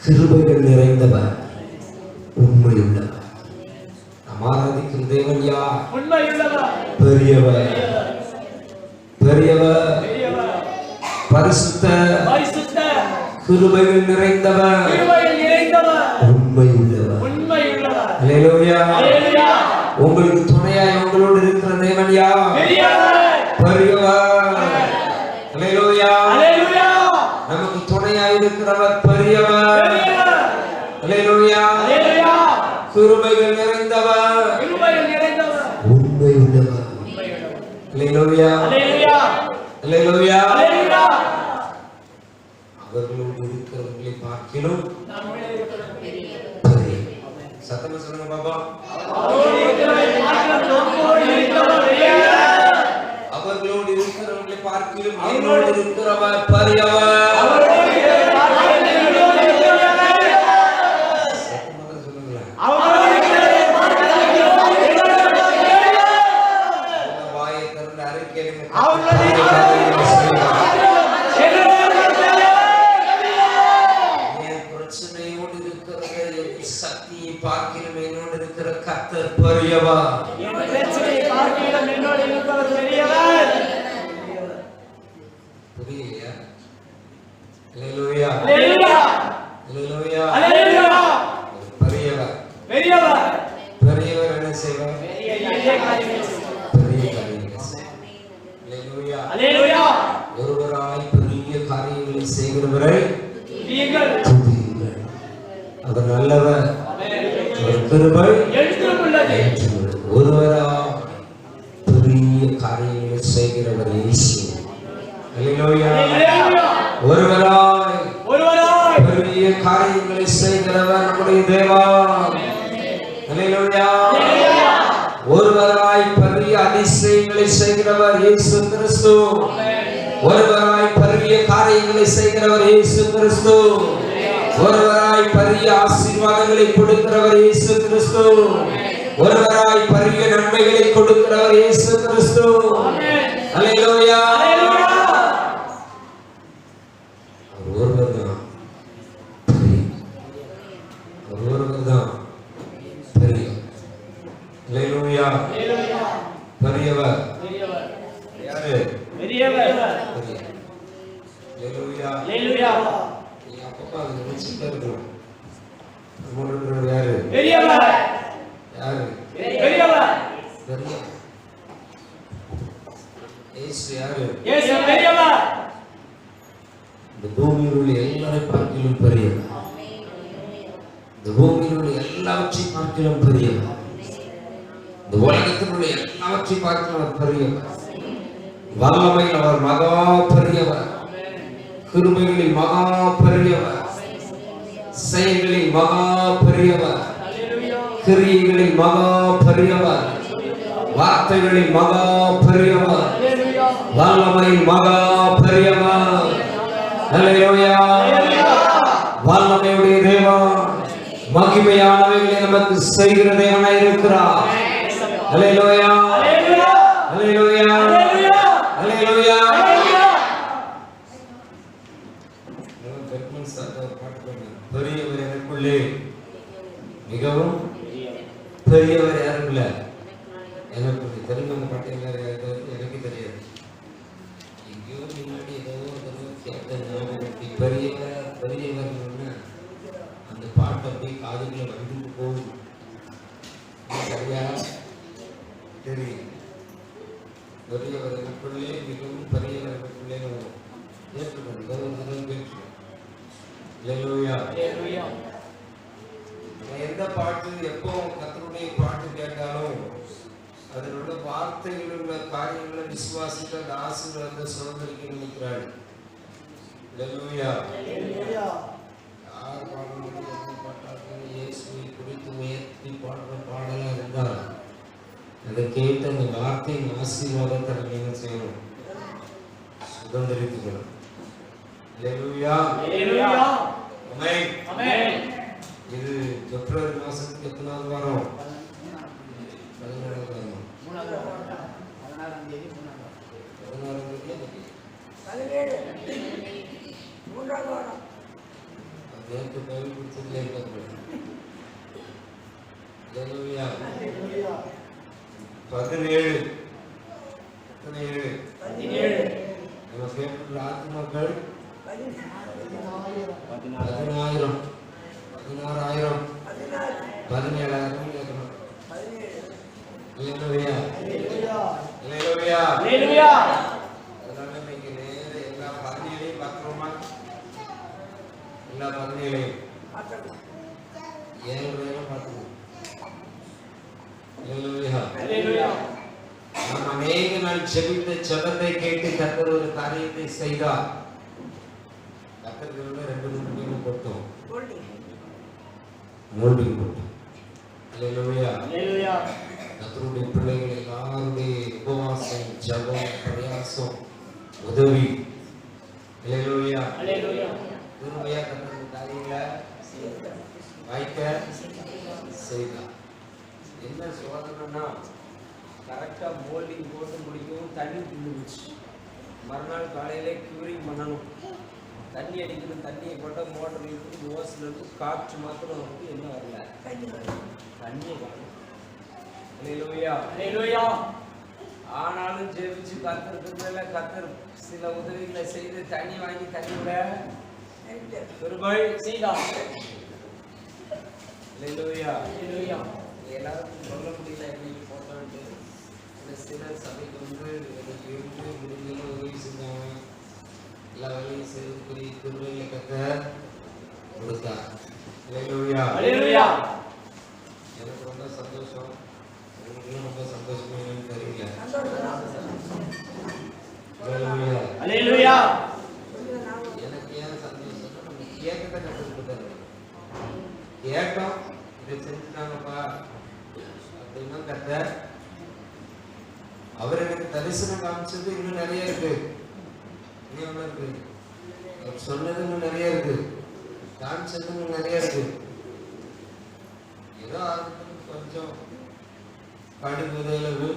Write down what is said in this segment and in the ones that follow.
கிருபைகள் நிறைந்தவர், உண்மையுள்ளவர். நாம் ஆராதிக்கும் தேவன் யார்? உண்மையுள்ளவர், பெரியவர், பெரியவர், பரிசுத்தர், கிருபைகள் நிறைந்தவர், உண்மையுள்ளவர். அல்லேலூயா. உங்களுக்கு துணையாய் உங்களோடு இருக்கிற தேவன் யார்? பெரியவர். அல்லேலூயா. நமக்கு துணையாய் இருக்கிறவர் பெரியவர். அல்லேலூயா. கிருபைகள் நிறைந்தவர், உண்மையுள்ளவர். அல்லேலூயா. அல்லேலூயா. அவர்களோடு இருக்கிறவர்களை பார்க்கிலும் சத்தமா சொல்லுங்க பாபா. அவர்களோடு இருக்கிறவர்களை பார்க்கிலும் என்னோடு இருக்கிறவர் பெரியவர். வாயை திறந்து அறிக்கையிடுங்க. சக்தியை பார்க்கிலும் என்னோடு இருக்கிற கர்த்தர் பெரியவர். புரியலையா? அல்லேலூயா. அல்லேலூயா. பெரியவர், பெரியவர் என்ன செய்வார்? பெரிய காரியங்களை செய்வார். அல்லேலூயா. ஒருவராய் பெரிய காரியங்களை செய்கிறவரை துதியுங்கள். அவர் நல்லவர், அவர் கிருபை என்றுமுள்ளது. ஒருவராய் பெரிய காரியங்களை செய்கிறவர் இயேசு. அல்லேலூயா. ஒருவராய் பெரிய காரியங்களை செய்கிறவர் நம்முடைய தேவன். அல்லேலூயா. ஒருவராய் பெரிய அதிசயங்களை செய்கிறவர் இயேசு கிறிஸ்து. ஒருவராய் பெரிய காரியங்களை செய்கிறவர் இயேசு கிறிஸ்து. ஒருவராய் பெரிய ஆசீர்வாதங்களை கொடுக்கிறவர் இயேசு கிறிஸ்து. ஒருவராய் பெரிய நன்மைகளை கொடுக்கிறவர் இயேசு கிறிஸ்து. அல்லேலூயா. ஒருவர்தான் பெரியவர். அல்லேலூயா. பெரியவர் யாரு? பெரியவர். அல்லேலூயா. அல்லேலூயா. அப்பப்பா அது நினைச்சிட்டே இருக்கணும். நம்மளோட யாரு? பெரியவர். யாரு? பெரியவர். பெரியவர். இயேசு யாரு? இயேசு பெரியவர். இந்த பூமியில் உள்ள எல்லாரை பார்க்கிலும் பெரியவர். இந்த பூமியில் உள்ள எல்லாவற்றையும் பார்க்கிலும் பெரியவர். இந்த உலகத்தில் உள்ள எல்லாவற்றையும் பார்க்கிலும் பெரியவர். வல்லமையில் அவர் மகா பெரியவர். கிருபைகளில் மகா பெரியவர். செயல்களில் மகா பெரியவர். கிரியைகளில் மகா பெரியவர். வார்த்தைகளில் மகா பெரியவர். வல்லமையில் மகா பெரியவர். அல்லேலூயா. வல்லமையுடைய தேவன், மகிமையானவைகளை நமக்கு செய்கிற தேவனாய் இருக்கிறார். அல்லேலூயா. அல்லேலூயா. அல்லேலூயா. பெரியவர் எனக்குள்ளே மிகவும் பெரியவர் யாருக்குள்ள? எனக்குள்ள. தெரியுமா அந்த பாட்டு? எனக்கு தெரியாது. எங்கேயோ முன்னாடி ஏதோ கேட்டேன். பெரியவர் பெரியவர் அந்த பாட்டு அப்படியே காதுகளை வந்துட்டு போகுது. சரியா? தெரியும். பெரியவர் எனக்குள்ளே மிகவும் பெரியவர் எனக்குள்ளே ஏற்றுக்கணும். எந்த பாட்டு எப்போ கர்த்தருடைய பாட்டு கேட்டாலும் அதில் உள்ள வார்த்தைகள் உள்ள காரியங்களை விசுவாசித்து அந்த ஆசீர்வாதத்தை சுதந்திரிக்க நினைக்கிறாள். யார் பாடணும் பாட்டார்கள் இயேசுவை குறித்து உயர்த்தி பாடுற பாடலாக இருந்தால் அதை கேட்டு அந்த வார்த்தையின் ஆசீர்வாதத்தை நம்ம என்ன செய்யணும்? சுதந்திரிக்கணும். அல்லேலூயா. ஆமென். ஆமென். இது பிப்ரவரி மாசத்துக்கு எத்தனாவது வாரம்? 16வது வாரம். 16ஆம் தேதி 17 3வது வாரம். நேற்று பைபிள் பிடிச்சதுல இருக்க. ஹalleluya. 17 நம்ம கேட்கிற ஆத்மாக்கள் 10000 16000 17000 கேட்கணும். ஹalleluya. ஹalleluya. ஹalleluya. அதனால நீங்க நேர எல்லா 17 பார்க்கறோமா? எல்லா 17 ஏன் பார்க்கணும். ஹalleluya. ஹalleluya. நாம் அநேக நாள் ஜெபித்த ஜெபத்தை கேட்டு கர்த்தர் ஒரு காரியத்தை செய்தார். கர்த்தருக்கு 2 போட்டோம். மோல்டிங் போட்டோம். ஹalleluya. ஹalleluya. கர்த்தருடைய பிள்ளைகள் எல்லாருடைய உபவாசம், ஜெபம், பிரயாசம், உதவி. ஹalleluya. ஹalleluya. உண்மையா கர்த்தருடைய காரியங்களை வாய்க்க செய்தார். என்ன சோதனைன்னா கரெக்டாக மோல்டிங் போட்டு முடிக்கவும் தண்ணி தின்னுச்சு. மறுநாள் காலையிலே க்யூரிங் பண்ணணும். தண்ணி அடிக்கணும். தண்ணியை போட்டால் மோட்டர் இருந்து ஓஸ்லேருந்து காற்று மாத்திரம் வந்து என்ன வரல, தண்ணியை காணும். ஹalleluya. ஹalleluya. ஆனாலும் ஜெபிச்சு கர்த்தருக்கு கர்த்தர் சில உதவிகளை செய்து தண்ணி வாங்கி தண்ணியோட கிருபை செய்தார். ஹalleluya. ஹalleluya. எல்லாருக்கும் சொல்ல முடியல இன்னைக்கு போட்டோன்ட்டு. சில சபைக்கு வந்து எனக்கு முடிஞ்ச உதவி செஞ்சாங்க. எல்லா வேலையும் செய்யக்கூடிய திருவிழா கர்த்தர் கொடுத்தார். ஹalleluya. ஹalleluya. எனக்கு ரொம்ப சந்தோஷம். உங்களுக்கு ரொம்ப சந்தோஷமா என்னன்னு தெரியல. ஹalleluya. ஹalleluya. எனக்கு ஏன் சந்தோஷம்னா நம்ம கேட்கறத கற்றுக்கிட்டாரு. கேட்டோம், இதை செஞ்சுட்டாங்கப்பா அப்படின்னா கர்த்தர் அவர் எனக்கு தரிசனம் காமிச்சது இன்னும் நிறைய இருக்கு. இருக்கு அவர் சொன்னது இன்னும் நிறைய இருக்கு. காமிச்சது இன்னும் நிறைய இருக்கு. ஏதோ கொஞ்சம் கடுகுதளவு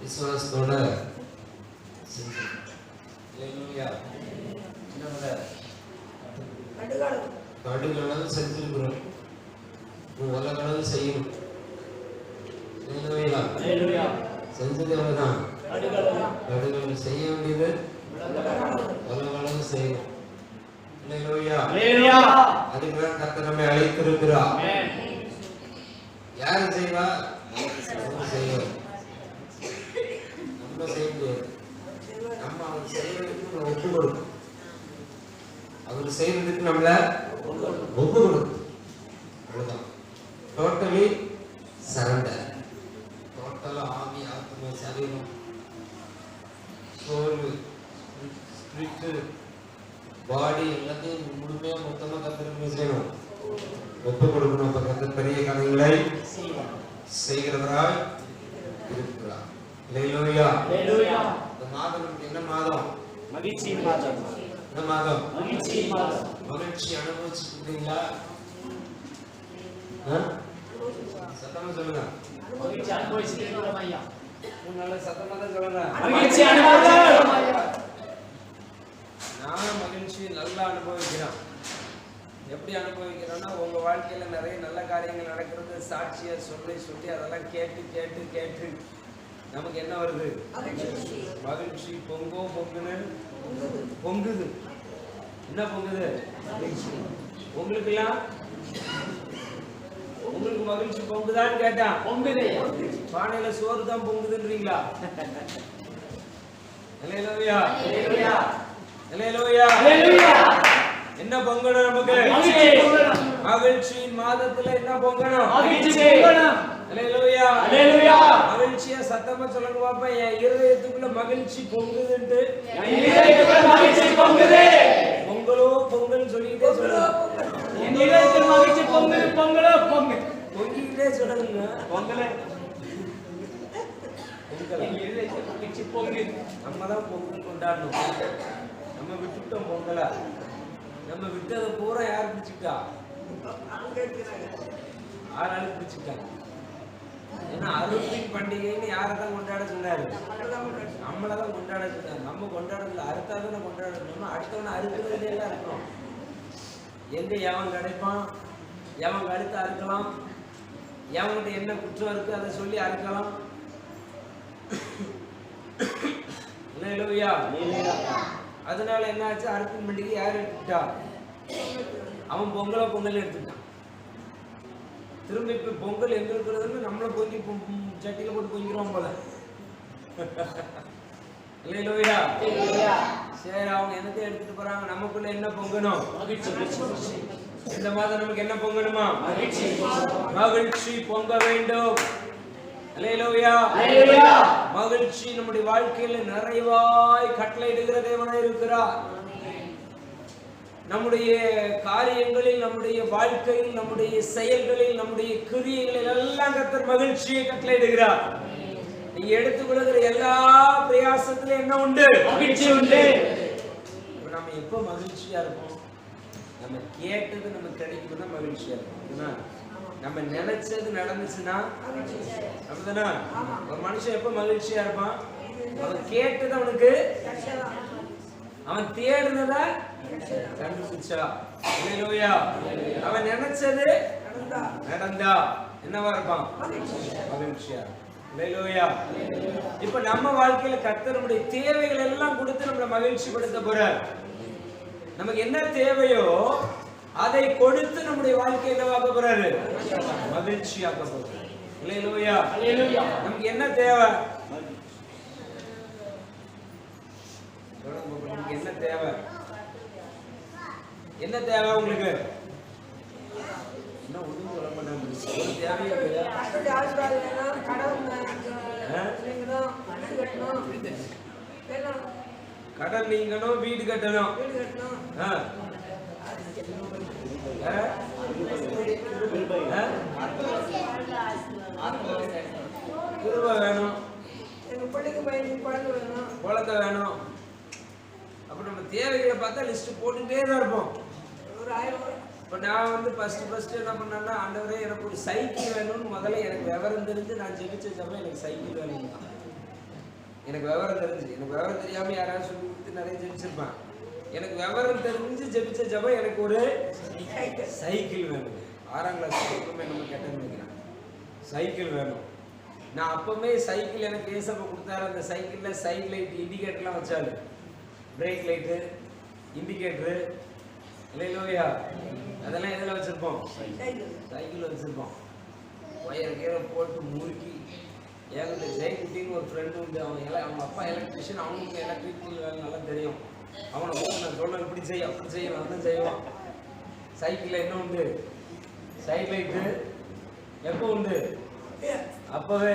விசுவாசத்தோட கடுகளவு செஞ்சிருக்கிறோம். உலகளவு செய்யணும். செஞ்சது எவ்வளவுதான்? கடுகளவு செய்ய வேண்டியது உலகளவு செய்யணும். அதுக்குதான் கர்த்தர் நம்மை அழைத்திருக்கிறார். யாரு செய்வா? செய்வோம். நம்ம செய்ய முடியாது. நம்ம அவர் செய்யறதுக்கு ஒப்பு கொடுக்கும். அவர் செய்யறதுக்கு நம்மள ஒப்பு கொடுக்கும். அவ்வளவுதான். Totally surrender. டோட்டலா ஆவி, ஆத்மா, சரீரம், சோல், ஸ்பிரிட், பாடி எல்லாத்தையும் முழுமையா மொத்தமா கர்த்தருக்கு செய்யணும். ஒப்பு கொடுக்கணும். அப்ப கர்த்தர் பெரிய காரியங்களை செய்கிறவராய் இருக்கிறார். ஹalleluya. ஹalleluya. இந்த மாதம் என்ன மாதம்? மகிழ்ச்சியின் மாதம். என்ன மாதம்? மகிழ்ச்சியின் மாதம். மகிழ்ச்சி அனுபவிச்சிட்டீங்களா? சத்தமா சொல்லுங்க. மகிழ்ச்சி அனுபவிச்சிட்டீங்களா ஐயா? உன்னால சத்தமா தான் சொல்லுங்க. மகிழ்ச்சி அனுபவிச்சிட்டீங்களா ஐயா? நான் மகிழ்ச்சி நல்லா அனுபவிக்கிறேன். எப்படி அனுபவிக்கிறோம்னா உங்க வாழ்க்கையில நிறைய நல்ல காரியங்கள் நடக்கிறது சாட்சியா சொல்லி அதெல்லாம் கேட்டு கேட்டு கேட்டு நமக்கு என்ன வருது? மகிழ்ச்சி பொங்குன்னு பொங்குது. என்ன பொங்குது? உங்களுக்கு எல்லாம் உங்களுக்கு மகிழ்ச்சி பொங்குதான்னு கேட்டா பொங்குது. பானையில சோறு தான் பொங்குதுன்றீங்களா? ஹalleluya. ஹalleluya. ஹalleluya. ஹalleluya. என்ன பொங்கணும்? நமக்கு மகிழ்ச்சியின் மாதத்துல என்ன பொங்கணும்? மகிழ்ச்சி பொங்கணும். ஹalleluya. ஹalleluya. மகிழ்ச்சியா சத்தமா சொல்லுங்க பாப்பா. என் இதயத்துக்குள்ள மகிழ்ச்சி பொங்குதுன்னு. என் இதயத்துக்குள்ள மகிழ்ச்சி பொங்குது. பொங்கலோ பொங்கல் சொல்லிட்டே சொல்லுங்க. என் இதயத்துக்குள்ள மகிழ்ச்சி பொங்குது. பொங்கலோ பொங்கல் பொங்கிட்டே சொல்லுங்க. பொங்கலே பொங்கல். என் இதயத்துக்குள்ள மகிழ்ச்சி பொங்குது. நம்ம தான் பொங்கல் கொண்டாடணும். நம்ம விட்டுட்டோம் பொங்கல. நம்ம விட்டதை பூரா யார் பிடிச்சிட்டா? ஆளாளு பிடிச்சிட்டாங்க. ஏன்னா அறுப்பின் பண்டிகைன்னு யாரைதான் கொண்டாட சொன்னாரு? நம்மளதான் கொண்டாட சொன்னாரு. நம்ம கொண்டாடல, அறுத்தாதான கொண்டாடணும். அடுத்தவனை அறுக்கிறதுல எல்லாம் இருக்கணும். எங்க எவன் கிடைப்பான், எவன் கழுத்து அறுக்கலாம், எவன்கிட்ட என்ன குற்றம் இருக்கு அதை சொல்லி அறுக்கலாம். அதனால என்ன ஆச்சு, அறுப்பின் பண்டிகை யார் எடுத்துட்டா? அவன் பொங்கல் எடுத்துட்டான். திரும்ப இப்ப பொங்கல் எங்க இருக்கிறதுன்னு நம்மள பொங்கி சட்டியில போட்டு பொங்கிடுவோம் போல. இல்லையா? சரி, அவங்க என்னத்தை எடுத்துட்டு போறாங்க, நமக்குள்ள என்ன பொங்கணும்? இந்த மாதம் நமக்கு என்ன பொங்கணுமா? மகிழ்ச்சி பொங்க வேண்டும். மகிழ்ச்சி நம்முடைய வாழ்க்கையில நிறைவாய் கட்டளையிடுகிற தேவனாய் இருக்கிறார். நம்முடைய காரியங்களில், நம்முடைய வாழ்க்கையில், நம்முடைய செயல்களில், நம்முடைய கிரியைகளில் எல்லாம் கர்த்தர் மகிழ்ச்சியை கட்டளையிடுகிறார். நீங்க எடுத்துக்கொள்கிற எல்லா பிரயாசத்திலும் என்ன உண்டு? மகிழ்ச்சி உண்டு. நம்ம எப்ப மகிழ்ச்சியா இருப்போம்? நம்ம கேட்டது நமக்கு கிடைக்கும்னா மகிழ்ச்சியா இருக்கும். நம்ம நினைச்சது நடந்துச்சுன்னா அப்படிதானா? ஒரு மனுஷன் எப்ப மகிழ்ச்சியா இருப்பான்? அவன் கேட்டது அவனுக்கு, அவன் தேடுனத கண்டுபிடிச்சா, அவன் நினைச்சது நடந்தா என்னவா இருப்பான்? மகிழ்ச்சியா. இப்ப நம்ம வாழ்க்கையில கர்த்தர் நம்முடைய தேவைகள் எல்லாம் கொடுத்து நம்மளை மகிழ்ச்சி படுத்த போறார். நமக்கு என்ன தேவையோ அதை கொடுத்து நம்முடைய வாழ்க்கை என்னவாக்க போறாரு? மகிழ்ச்சியாக்க போறாரு. நமக்கு என்ன தேவை? என்ன தேவை? என்ன தேவை உங்களுக்கு? என்ன ஒண்ணும் சொல்ல மாட்டாங்க. கடன் நீங்கணும், வீடு கட்டணும், கிருபை வேணும், குழந்தை வேணும். அப்ப நம்ம தேவைகளை பார்த்தா லிஸ்ட் போட்டுட்டே தான் இருப்போம். இப்போ நான் வந்து ஃபர்ஸ்ட் என்ன பண்ணேன்னா, ஆண்டவரே எனக்கு ஒரு சைக்கிள் வேணும்னு முதல்ல எனக்கு விவரம் தெரிஞ்சு நான் ஜெபிச்ச ஜெபம் எனக்கு சைக்கிள் வேணும் தான். எனக்கு விவரம் தெரிஞ்சு, எனக்கு விவரம் தெரியாம யாராவது சொல்லி கொடுத்து நிறைய ஜெபிச்சிருப்பேன். எனக்கு விவரம் தெரிஞ்சு ஜெபிச்ச ஜெபம் எனக்கு ஒரு சைக்கிள் வேணும். 6ஆம் கிளாஸ் நம்ம கேட்டேன்னு நினைக்கிறேன். சைக்கிள் வேணும். நான் அப்பவுமே சைக்கிள் எனக்கு ஏசப்ப கொடுத்தாரு. அந்த சைக்கிள்ல சைட் லைட், இண்டிகேட்டர்லாம் வச்சாரு. பிரேக் லைட்டு, இண்டிகேட்டரு, இல்லையா அதெல்லாம் எதில் வச்சிருப்போம்? சைக்கிள் வச்சிருப்போம். ஒயர் கீரை போட்டு முறுக்கி, என்கிட்ட ஜெயக்குட்டின்னு ஒரு ஃப்ரெண்டு உண்டு. அவங்க அப்பா எலக்ட்ரிஷியன், அவனுக்கு எலக்ட்ரிக்கல் வேலை நல்லா தெரியும். அவனை போட்டு நான் சொல்ல இப்படி செய்ய அப்படி செய்ய வந்து செய்வான். சைக்கிளில் என்ன உண்டு? சைட் லைட்டு எப்போ உண்டு? அப்பவே.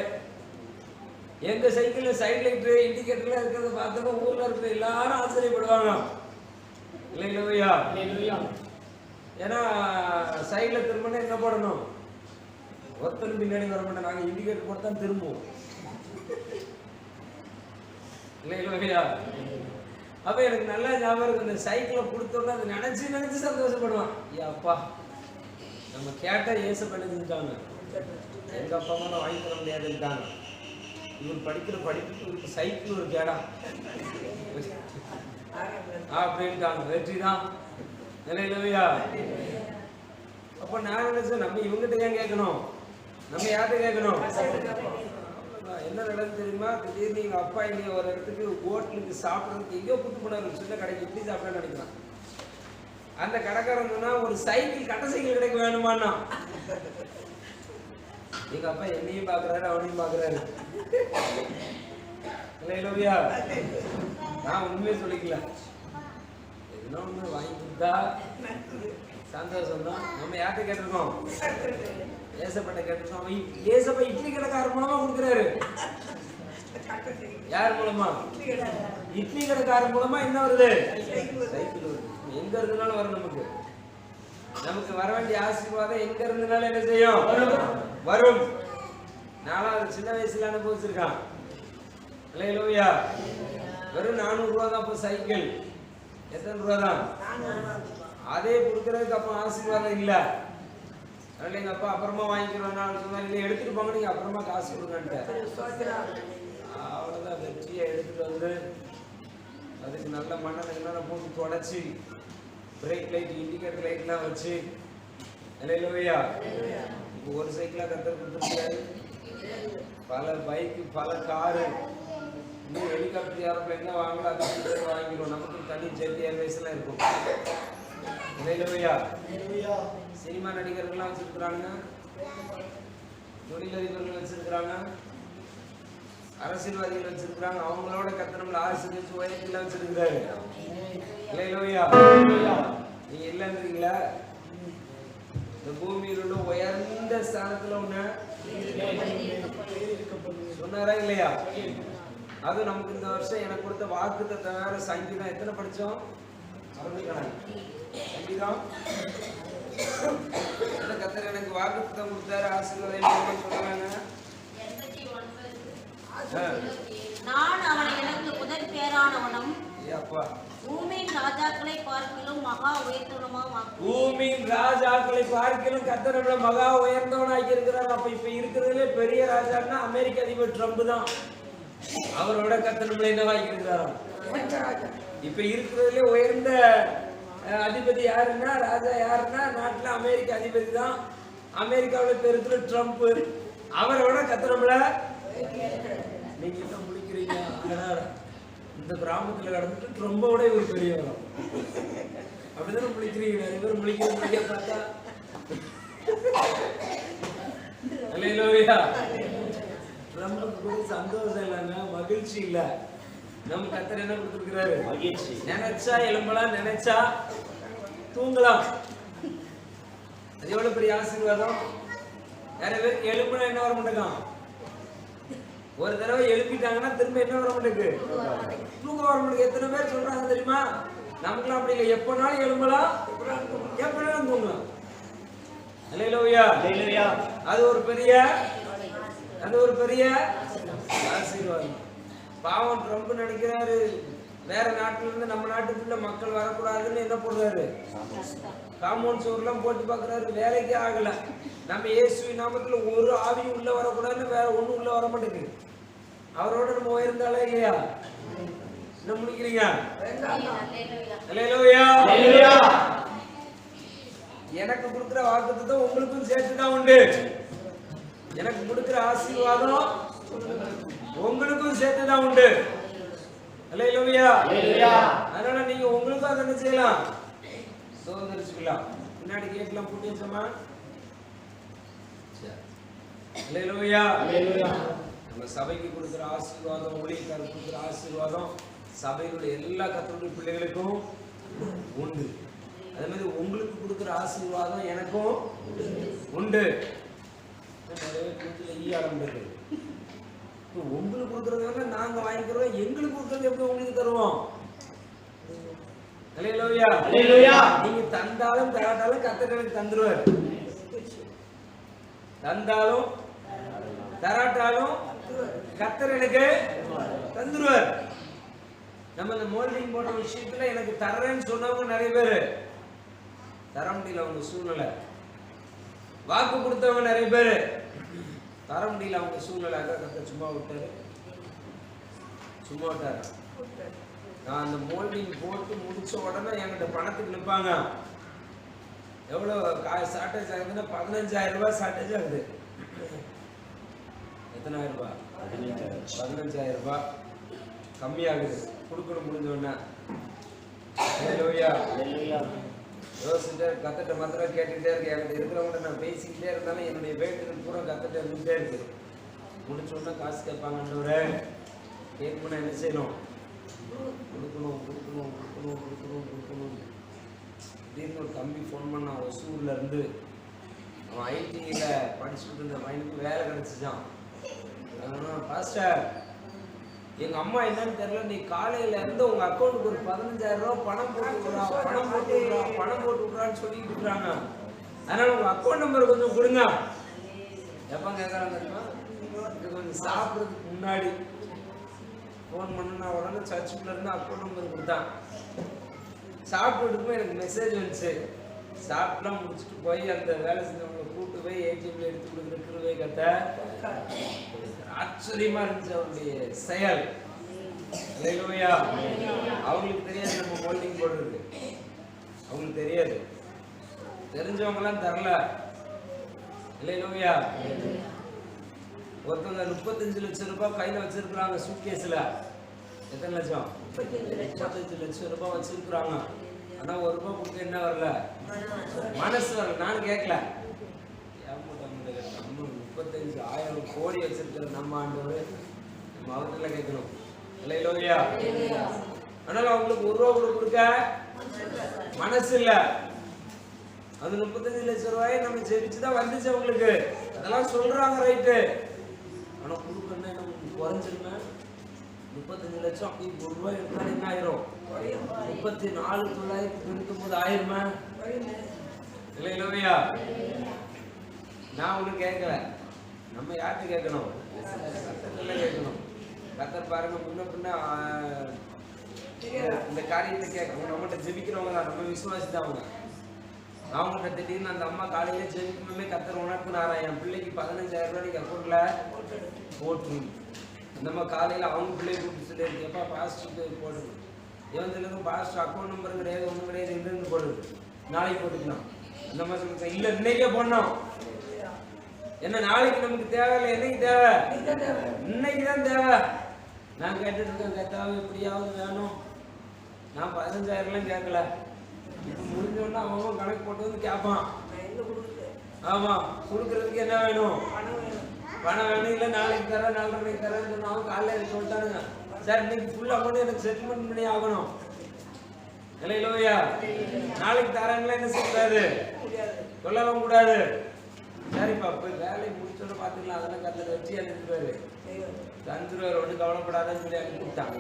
எங்க சைக்கிள்ல சைட் லைட்டு, இண்டிகேட்டர்லாம் இருக்கிறத பார்த்தப்ப ஊர்ல இருக்கிற எல்லாரும் ஆச்சரியப்படுவாங்க. இல்லையா? ஏன்னா சைட்ல திரும்பினா என்ன போடணும்? ஒருத்தர் பின்னாடி வர மாட்டோம். நாங்க இண்டிகேட்டர் போட்டு தான் திரும்புவோம். இல்லையா? அப்ப எனக்கு நல்லா ஞாபகம் இருக்கு. இந்த சைக்கிளை கொடுத்தோம்னா அதை நினைச்சு சந்தோஷப்படுவான். அப்பா நம்ம கேட்ட ஏச பண்ணிட்டாங்க. எங்க அப்பா அம்மா வாங்கி தர முடியாதுட்டாங்க. இவர் படிக்கிற படிப்புக்கு சைக்கிள் ஒரு கேடா அப்படின்ட்டாங்க. வெற்றி தான். இல்லையா? அப்ப நான் நினைச்சேன், நம்ம இவங்கிட்ட ஏன் கேட்கணும்? நம்ம யார்கிட்ட கேட்கணும்? என்ன நடந்து தெரியுமா? திடீர்னு எங்க அப்பா இங்க ஒரு இடத்துக்கு ஹோட்டலுக்கு சாப்பிட்றதுக்கு எங்கேயோ கூட்டு போனாரு. சின்ன கடைக்கு இப்படி சாப்பிட நினைக்கிறான். அந்த கடைக்காரன் சொன்னா ஒரு சைக்கிள், கட்ட சைக்கிள் கிடைக்க வேணுமான்னா. எங்க அப்பா என்னையும் பாக்குறாரு, அவனையும் பாக்குறாரு. இல்லையா? நான் உண்மையை சொல்லிக்கல. எதுனா ஒண்ணு வாங்கி கொடுத்தா சந்தோஷம் தான். நம்ம யார்கிட்ட கேட்டிருக்கோம்? ஏசப்பட்ட கேட்டிருக்கோம். ஏசப்பா இட்லி கடைக்காரர் மூலமா கொடுக்குறாரு. யார் மூலமா? இட்லி கடைக்காரர் மூலமா என்ன வருது? சைக்கிள் வருது. எங்க இருந்தாலும் வரும். நமக்கு வர வேண்டிய ஆசீர்வாதம் எங்க இருந்தாலும் என்ன செய்யும்? வரும். நானும் சின்ன வயசுல அனுபவிச்சிருக்கான். இல்லையா? வெறும் 400 ரூபா தான். அப்போ சைக்கிள் எத்தனை ரூபா தான்? அதே கொடுக்கறதுக்கு அப்போ ஆசீர்வாதம் இல்லை. அதனால எங்க அப்பா அப்புறமா வாங்கிக்கிறோம் சொன்னா, இல்லை எடுத்துட்டு போங்க, நீங்க அப்புறமா காசு கொடுங்கன்ட்டு. அவ்வளவுதான். வெற்றியை எடுத்துட்டு வந்து அதுக்கு நல்ல மண்ணை போட்டு தொடச்சி பிரேக் லைட், இண்டிகேட்டர் லைட்லாம் வச்சு, அல்லேலூயா. இப்போ ஒரு சைக்கிளா கத்தர் கொடுத்துருக்காரு, பல பைக்கு, பல காரு, இன்னும் ஹெலிகாப்டர் ஏரோப்ளைன்லாம் வாங்கலாம், அது வாங்கிடும். நமக்கு தனி ஜெட் ஏர்வேஸ் எல்லாம் இருக்கும். அல்லேலூயா. சினிமா நடிகர்கள்லாம் வச்சிருக்கிறாங்க, தொழிலதிபர்கள் வச்சிருக்கிறாங்க, அரசியல்வாதிகள் வச்சிருக்கிறாங்க. அவங்களோட கத்தர் நம்மள ஆசீர்வதிச்சு உயரத்துல வச்சிருக்கிறாரு. அல்லேலூயா. நீங்க இல்லைன்றீங்களா? இந்த பூமியில் உள்ள உயர்ந்த ஸ்தானத்துல ஒண்ணு சொன்னாரா இல்லையா? அது நமக்கு இந்த வருஷம் எனக்கு கொடுத்த வாக்குத்தத்தம் வேற. சங்கீதம் எத்தனை படிச்சோம்? சங்கீதம் கத்தர் எனக்கு வாக்குத்தத்தம் கொடுத்தாரு, ஆசீர்வாதம் சொல்றாங்க. நான் அவனை எனக்கு முதல் பேரானவனும் அப்பா பூமியின் ராஜாக்களை பார்க்கிலும் மகா உயர்ந்தவனுமாம். பூமியின் ராஜாக்களை பார்க்கிலும் கர்த்தர் நம்மள மகா உயர்ந்தவனாக்கி இருக்கிறார். அப்ப இப்ப இருக்கிறதுலே பெரிய ராஜான்னா அமெரிக்க அதிபர் ட்ரம்ப் தான். அவரோட கர்த்தர் நம்மள என்னவாக்கி இருக்கிறாராம்? இப்ப இருக்கிறதுலே உயர்ந்த அதிபதி யாருன்னா, ராஜா யாருன்னா, நாட்டுல அமெரிக்க அதிபதி தான். அமெரிக்காவில் பெருத்துல ட்ரம்ப். அவரோட கர்த்தர் நம்மள, நீங்க என்ன முடிக்கிறீங்க? இந்த கிராமத்துல கடந்துட்டு ட்ரம்போட ஒரு பெரிய வரும் அப்படிதானே முடிக்கிறீங்க. நிறைய பேர் முடிக்க பார்த்தா அல்லேலூயா. ட்ரம்புக்கு கூட சந்தோஷம் இல்லைங்க, மகிழ்ச்சி இல்ல. நம்ம கர்த்தர் என்ன கொடுத்துருக்கிறாரு? மகிழ்ச்சி. நினைச்சா எழும்பலாம், நினைச்சா தூங்கலாம். அது எவ்வளவு பெரிய ஆசீர்வாதம். நிறைய பேருக்கு எழுப்புனா என்ன வர மாட்டேங்கான்? ஒரு தடவை எழுப்பிட்டாங்கன்னா திரும்ப என்ன வர மாட்டேங்குது? தூங்க வர மாட்டேங்குது. எத்தனை பேர் சொல்றாங்க தெரியுமா? நமக்குலாம் அப்படி இல்லை, எப்பனாலும் எழும்பலாம், எப்பனாலும் தூங்கலாம். அல்லேலூயா. அது ஒரு பெரிய ஆசீர்வாதம். பாவம் ட்ரம்ப் நினைக்கிறாரு, வேற நாட்டுல இருந்து நம்ம நாட்டுக்குள்ள மக்கள் வரக்கூடாதுன்னு என்ன போடுறாரு? காம்பவுண்ட் சோர்லாம் போட்டு பாக்குறாரு, வேலைக்கே ஆகல. நம்ம இயேசுவின் நாமத்துல ஒரு ஆவியும் உள்ள வரக்கூடாதுன்னு வேற ஒண்ணும் உள்ள வர மாட்டேங்குது. அவரோட நம்ம உயர்ந்தாலே இல்லையா? என்ன முடிக்கிறீங்க? அல்லேலூயா. எனக்கு கொடுக்கிற வாக்குத்தத்தம் உங்களுக்கும் சேர்த்துதான் உண்டு. எனக்கு கொடுக்கிற ஆசீர்வாதம் உங்களுக்கும் சேர்த்துதான் உண்டு. அல்லேலூயா. அதனால நீங்க உங்களுக்கும் அதை என்ன செய்யலாம்? சுதந்திரிச்சுக்கலாம். முன்னாடி கேட்கலாம், பூட்டி வச்சோமா? அல்லேலூயா. நம்ம சபைக்கு கொடுக்கிற ஆசீர்வாதம், ஊழியக்காரருக்கு கொடுக்கிற ஆசீர்வாதம் சபையினுடைய எல்லா கர்த்தருடைய பிள்ளைகளுக்கும் உண்டு. அதே மாதிரி உங்களுக்கு கொடுக்கிற ஆசீர்வாதம் எனக்கும் உண்டு. நிறைய பேருக்கு ஈயாடம் இருக்கு. உங்களுக்கு கொடுக்கறத நாங்க வாங்கிக்கிறோம், எங்களுக்கு கொடுக்கறது எப்படி உங்களுக்கு தருவோம்? அல்லேலூயா. நீங்க தந்தாலும் தராட்டாலும் கர்த்தர் எனக்கு தந்துருவார். தந்தாலும் தராட்டாலும் கர்த்தர் எனக்கு தந்துருவார். நம்ம இந்த மோல்டிங் போட்ட விஷயத்துல எனக்கு தர்றேன்னு சொன்னவங்க நிறைய பேரு தர முடியல. அவங்க சூழ்நிலை. வாக்கு கொடுத்தவங்க நிறைய பேரு தர முடியல. அவங்க சூழ்நிலை. கர்த்தர் சும்மா விட்டாரு. நான் அந்த மோல்டிங் போட்டு முடிச்ச உடனே என்கிட்ட பணத்துக்கு நிற்பாங்க. எவ்வளவு ஷார்டேஜ் ஆகுதுன்னா 15,000 ரூபாய் ஷார்டேஜ் ஆகுது. எத்தனாயிரம் ரூபாய்? 15,000 ரூபாய் கம்மியாகுது. கொடுக்கணும் முடிஞ்சோன்னா. யோசிச்சுட்டே கத்துட்ட மாத்திரம் கேட்டுக்கிட்டே இருக்கு. என்கிட்ட இருக்கிறவங்க நான் பேசிக்கிட்டே இருந்தாலும் என்னுடைய வேண்டுதல் பூரா கத்துட்டு இருந்துகிட்டே இருக்கு. முடிச்சோன்னா காசு கேட்பாங்கன்றவரை கேட்கணும்னா என்ன செய்யணும்? கொடுக்கணும். திடீர்னு ஒரு தம்பி ஃபோன் பண்ணான் ஒசூர்ல இருந்து. அவன் ஐடியில படிச்சுட்டு இருந்த பையனுக்கு வேலை கிடைச்சிச்சான். பாஸ்டர், எங்க அம்மா என்னன்னு தெரியல, நீ காலையில இருந்து உங்க அக்கௌண்ட்டுக்கு ஒரு 15,000 ரூபாய் பணம் போட்டு விடுறான்னு சொல்லிட்டு இருக்காங்க. அதனால உங்க அக்கௌண்ட் நம்பர் கொஞ்சம் கொடுங்க. எப்ப கேட்கறாங்க தெரியுமா? கொஞ்சம் சாப்பிட்றதுக்கு முன்னாடி ஃபோன் பண்ண உடனே சர்ச்சுக்குள்ள இருந்து அக்கௌண்ட் நம்பர் கொடுத்தான். சாப்பிட்டுட்டு எனக்கு மெசேஜ் வந்துச்சு. சாப்பிட்டுலாம் முடிச்சுட்டு போய் அந்த வேலை செஞ்சவங்களை கூப்பிட்டு போய் ஏடிஎம்ல எடுத்து கொடுக்குற கிருபை கத்த ஆச்சரியமா இருந்துச்சு அவருடைய செயல். அல்லேலூயா. அவங்களுக்கு தெரியாது நம்ம ஹோல்டிங் போடுறது. அவங்களுக்கு தெரியாது. தெரிஞ்சவங்க எல்லாம் தரல. அல்லேலூயா. ஒருத்தவங்க 35 லட்சம் ரூபாய் கையில வச்சிருக்காங்க சூட்கேஸ்ல. எத்தனை லட்சம்? 35 லட்சம் ரூபாய் வச்சிருக்காங்க. ஆனா ஒரு ரூபாய் கொடுக்க என்ன வரல, மனசு வரல. நான் கேட்கல, 35,000 கோடி வச்சிருக்கிற நம்ம ஆண்டவர் நம்ம அவர்கிட்ட கேட்கணும். அல்லேலூயா. ஆனால் அவங்களுக்கு ஒரு ரூபா கொடுக்க மனசு இல்ல. அது 35 லட்சம் ரூபாயை நம்ம ஜெயிச்சுதான் வந்துச்சு அவங்களுக்கு. அதெல்லாம் சொல்றாங்க ரைட்டு. ஆனா கொடுக்கணும் நமக்கு குறைஞ்சிருமே. 35 லட்சம் அப்படி ஒரு ரூபாய் எடுத்தா என்ன ஆயிரும்? 34,999 ஆயிருமே. இல்லையா? நான் ஒண்ணு கேட்கல. நம்ம யார்கிட்ட கேட்கணும்? கர்த்தர்கிட்ட கேட்கணும். கர்த்தர் பாருங்க, முன்ன பின்ன இந்த காரியத்தை கேட்கணும். நம்மகிட்ட ஜெபிக்கிறவங்க தான், நம்ம விசுவாசித்தவங்க. அவங்ககிட்ட திடீர்னு அந்த அம்மா காலையில ஜெபிக்கணுமே கர்த்தர் உணர்த்தினாரா, என் பிள்ளைக்கு 15,000 ரூபாய்க்கு அக்கௌண்ட்ல போட்டு. நம்ம காலையில அவங்க பிள்ளைய கூப்பிட்டு சொல்லி எப்பா பாஸ்டருக்கு போடுது. எவன் பாஸ்டர் அக்கௌண்ட் நம்பர் கிடையாது, ஒன்றும் கிடையாது, இருந்து போடுது, நாளைக்கு போட்டுக்கலாம். அந்த மாதிரி சொல்லுங்க. இல்ல இன்னைக்கே போடணும். என்ன நாளைக்கு நமக்கு தேவையில்லை, என்னைக்கு தேவை? இன்னைக்கு தான் தேவை. நான் கேட்டுட்டு இருக்கேன், கத்தாவை எப்படியாவது வேணும். நான் 15,000 கேட்கல. இப்போ முடிஞ்சோன்னா அவன் கணக்கு போட்டு வந்து கேட்பான். ஆமா, கொடுக்கறதுக்கு என்ன வேணும்? பணம் வேணும். இல்லை நாளைக்கு தரேன், 4 மணிக்கு தரேன்னு சொன்னா அவன் காலையில் சொல்லிட்டானுங்க, சார் இன்னைக்கு ஃபுல் அமௌண்ட் எனக்கு செட்டில்மெண்ட் பண்ணி ஆகணும். இல்லையா? நாளைக்கு தராங்களா என்ன செய்யக்கூடாது, சொல்லவும் கூடாது. சரிப்பா போய் வேலையை முடிச்சோட பார்த்துக்கலாம், அதெல்லாம் கத்தர் வச்சு அனுப்பிடுவாரு, தந்துருவார், ஒன்று கவலைப்படாதன்னு சொல்லி அனுப்பிவிட்டாங்க.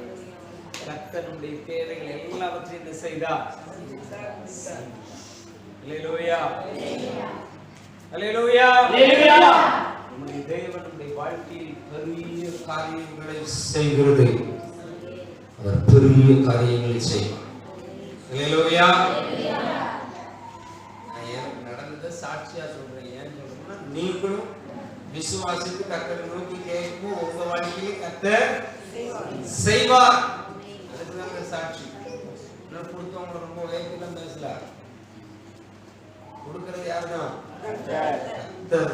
கர்த்தர் நம்முடைய தேவைகள் எல்லாவற்றையும் என்ன செய்தா? அல்லேலூயா. அல்லேலூயா. நம்முடைய தேவன் நம்முடைய வாழ்க்கையில் பெரிய காரியங்களை செய்கிறது. அவர் பெரிய காரியங்களை செய்வார். அல்லேலூயா. நடந்ததை சாட்சியா சொல்றேன். ஏன்னு சொல்றேன்னா, நீங்களும் விசுவாசித்து கர்த்தரை நோக்கி கேட்கும் உங்க வாழ்க்கையை கர்த்தர் செய்வார். அதுக்குதான் சாட்சி. கொடுத்தவங்க ரொம்ப வேகத்தில் பேசல. கொடுக்கிறது யாருதான்? கர்த்தர்.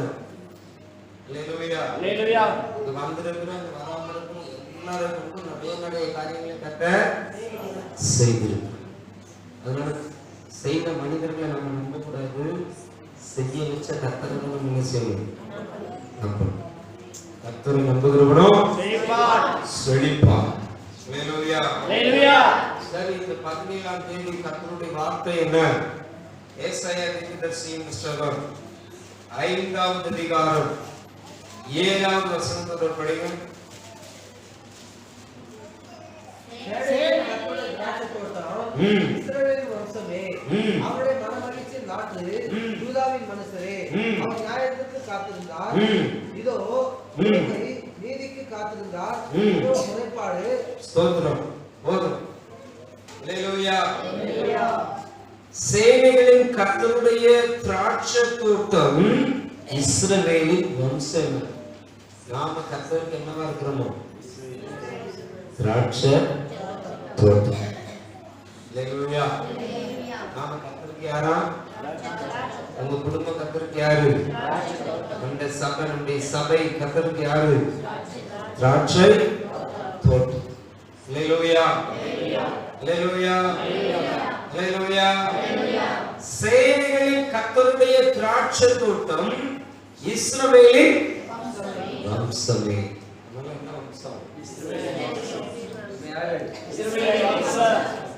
அல்லேலூயா. அல்லேலூயா. இது வந்திருக்கிறோம், இது வராம இருக்கிறோம், எல்லாருக்கும் நிறைய காரியங்களை கர்த்தர் செய்திருக்கிறார். அதனால செய்த மனிதர்களை நம்ம நம்பக்கூடாது, செய்ய வச்ச கர்த்தரை நம்ம செய்யணும். நம்பணும். கர்த்தரை நம்புகிறவனும் செழிப்பான். அல்லேலூயா. அல்லேலூயா. சரி, இந்த 17ஆம் தேதி கர்த்தருடைய வார்த்தை என்ன? ஏசாயா தீர்க்கதரிசியின் புத்தகம் 5ஆம் அதிகாரம் 7ஆம் வசனத்தோட படிக்கும். இஸ்ரவேலின் வம்சமே, அவருடைய மனமகிழ்ச்சி நாட்டு யூதாவின் மனுஷரே, அவர் நியாயத்திற்கு காத்திருந்தார். இதோ நீதிக்கு காத்திருந்தார். இதோ முறைப்பாடு. ஸ்தோத்திரம். போதும். அல்லேலூயா. சேனைகளின் கர்த்தருடைய திராட்சை தோட்டம் இஸ்ரவேலின் வம்சம். நாம கர்த்தருக்கு என்னவா இருக்கிறோமோ? திராட்சை தோட்டம். அல்லேலூயா. நாம கர்த்தருக்கு யாரா? உங்க குடும்பம் கர்த்தருக்கு யாரு? நம்முடைய சபை கர்த்தருக்கு யாரு? திராட்சை தோட்டம். அல்லேலூயா. அல்லேலூயா. அல்லேலூயா. சேனைகளின் கர்த்தருடைய திராட்சை தோட்டம் இஸ்ரவேலின் வம்சமே.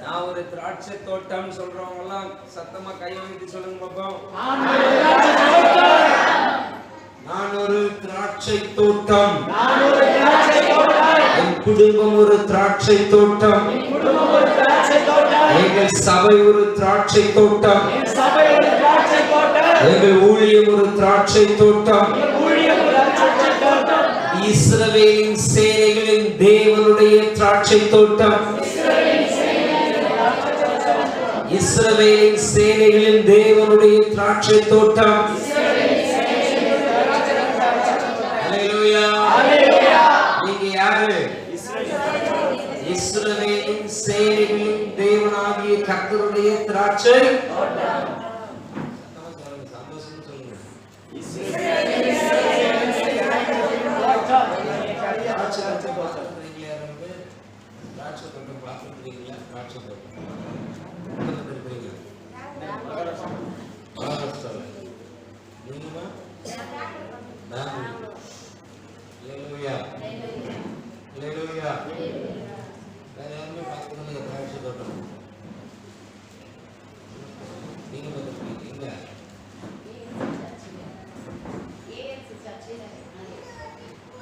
நான் ஒரு திராட்சை தோட்டம் சொல்றவங்க எல்லாம் சத்தமா கை வைத்து சொல்லுங்க பாப்போம். நான் ஒரு திராட்சை தோட்டம். என் குடும்பம் ஒரு திராட்சை தோட்டம். எங்கள் சபை ஒரு திராட்சை தோட்டம். எங்கள் ஊழியம் ஒரு திராட்சை தோட்டம். இஸ்ரவேலின் சேனைகளின் தேவனுடைய திராட்சை தோட்டம். இஸ்ரவேலின் சேனைகளின் தேவனுடைய திராட்சை தோட்டம். அல்லேலூயா. நீங்க யாரு? இஸ்ரவேலின் சேனைகளின் தேவனாகிய கர்த்தருடைய திராட்சை தோட்டம். சந்தோஷம் சொல்லுங்க. இஸ்ரவேலின் சேனைகளின் தோட்டம். திராட்சை தோட்டம் பார்த்துருக்கீங்களா? திராட்சை தோட்டம் பார்த்துருக்கீங்களா? திராட்சை தோட்டம் பார்த்துருக்கீங்களா? நீங்களா? ஹல்லேலூயா. ஹல்லேலூயா. வேற யாருமே பார்க்கறது திராட்சை தோட்டம் நீங்க பார்த்துருக்கீங்க?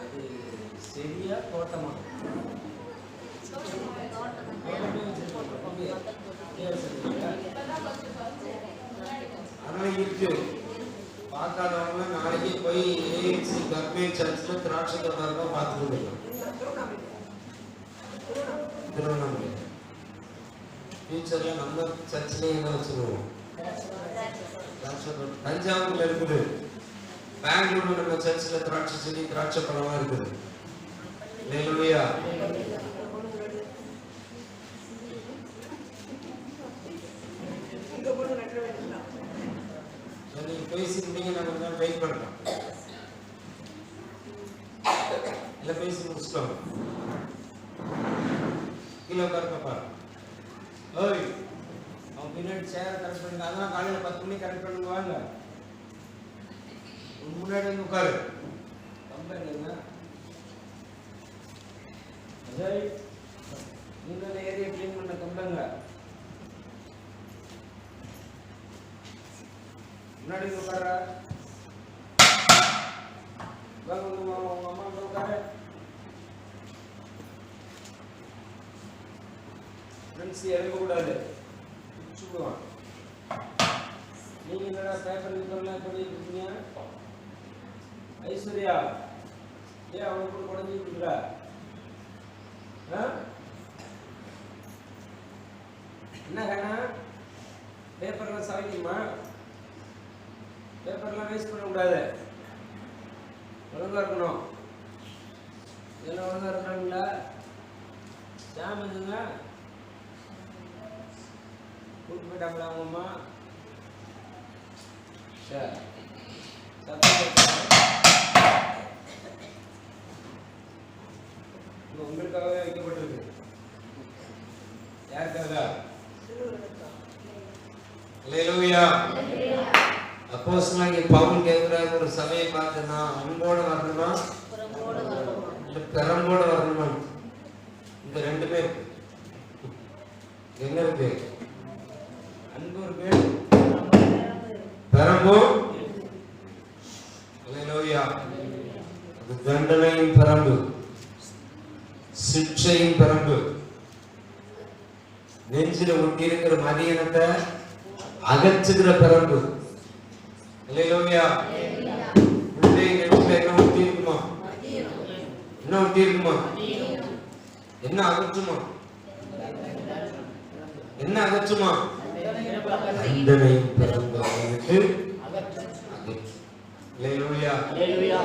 அது சரியா தோட்டமா? ஆனா இருக்கு. பார்க்காதவங்க நாளைக்கு போய் ஏஎம்சி கவர்மெண்ட் சர்ச்சில் திராட்சை தோட்டம் பார்த்துட்டு திருவண்ணாமலை ஃபியூச்சர்ல நம்ம சர்ச்சிலே என்ன வச்சுருவோம்? தஞ்சாவூர்ல இருக்குது, பெங்களூர்ல நம்ம சர்ச்சில் திராட்சை செடி திராட்சை பழமா இருக்குது. ஹல்லேலூயா. பேசி முடிங்க, நம்ம வெயிட் பண்ணலாம். இல்ல பேசி முடிச்சிட்டோம். கீழே உட்காருப்பா. ஓய், அவன் பின்னாடி சேரை கரெக்ட் பண்ணுங்க. அதான் காலையில் 10 மணிக்கு கரெக்ட் பண்ணுங்க. வாங்க, முன்னாடி வந்து உட்காரு. கம்பெனிங்க அஜய், நீங்க ஏரியா கிளீன் பண்ண கம்பெனிங்க முன்னாடி உட்கார. உங்க அம்மா உட்கார. ஃப்ரெண்ட்ஸ் இறங்கக்கூடாது, சுடுவான். நீங்க என்னடா பேப்பர் இதெல்லாம் சொல்லிட்டு இருக்கீங்க? ஐஸ்வர்யா, ஏன் அவனுக்கு குழந்தைங்க கொடுக்குற? என்ன கண்ணா, பேப்பர்லாம் சாய்க்குமா? பேப்பர்லாம் வேஸ்ட் பண்ணக்கூடாது, ஒழுங்கா இருக்கணும். இதெல்லாம் ஒழுங்கா இருக்கிறாங்களா? ஜாம் இருக்குங்க. கூட்டு போயிட்டாங்களா அவங்க அம்மா? சரி, உங்களுக்காகவே வைக்கப்பட்டிருக்கு. யாருக்காக? ஹல்லேலூயா. அப்போஸ்தலனாகிய பவுல் கேட்கிறார், ஒரு சபையை பார்த்து நான் அன்போடு வரணுமா இல்ல பெரம்போடு வரணுமா? இந்த ரெண்டுமே இருக்கு. என்ன இருக்கு? அன்பு இருக்கு, பெரம்பு. ஹல்லேலூயா. அது தண்டனையின் பெரம்பு, சிக்ஷையின் பெரம்பு. நெஞ்சில ஒட்டி இருக்கிற மதியனத்தை அகற்றுகிற பெரம்பு. ஹல்லேலூயா. உள்ளே நெஞ்சில என்ன ஒட்டி இருக்குமா? என்ன ஒட்டி இருக்குமா? என்ன அகற்றுமா? என்ன அகற்றுமா? தண்டனையின் பெரம்பு அவனுக்கு அகற்று. ஹல்லேலூயா. ஹல்லேலூயா.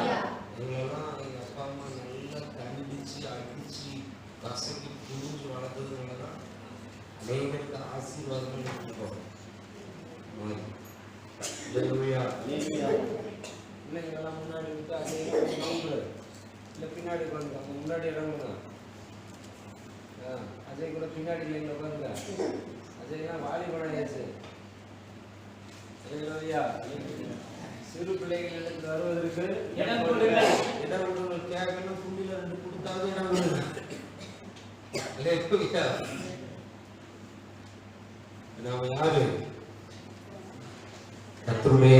எங்களெல்லாம் எங்க அப்பா அம்மா நல்லா கண்டிச்சு அடிச்சு கசக்கி புரிஞ்சு வளர்த்ததுனாலதான் அநேகருக்கு ஆசீர்வாதங்கள் கொடுப்போம். பிள்ளைங்களெல்லாம் முன்னாடி விட்டு அதே இல்லை பின்னாடி உட்காந்துங்க. முன்னாடி இறங்குங்க. அஜய் கூட பின்னாடி இல்லைங்க உட்காந்துங்க. அஜய்லாம் வாலிபன் ஆயிடுச்சு. சிறு பிள்ளைகளுக்கு வருவதற்கு இடம் கொடுங்கள். இடம் கொடுங்கள். கேட்கணும், குண்டில 2 கொடுத்தாவது இடம் கொடுங்க. நாம யாரு? கர்த்தருடைய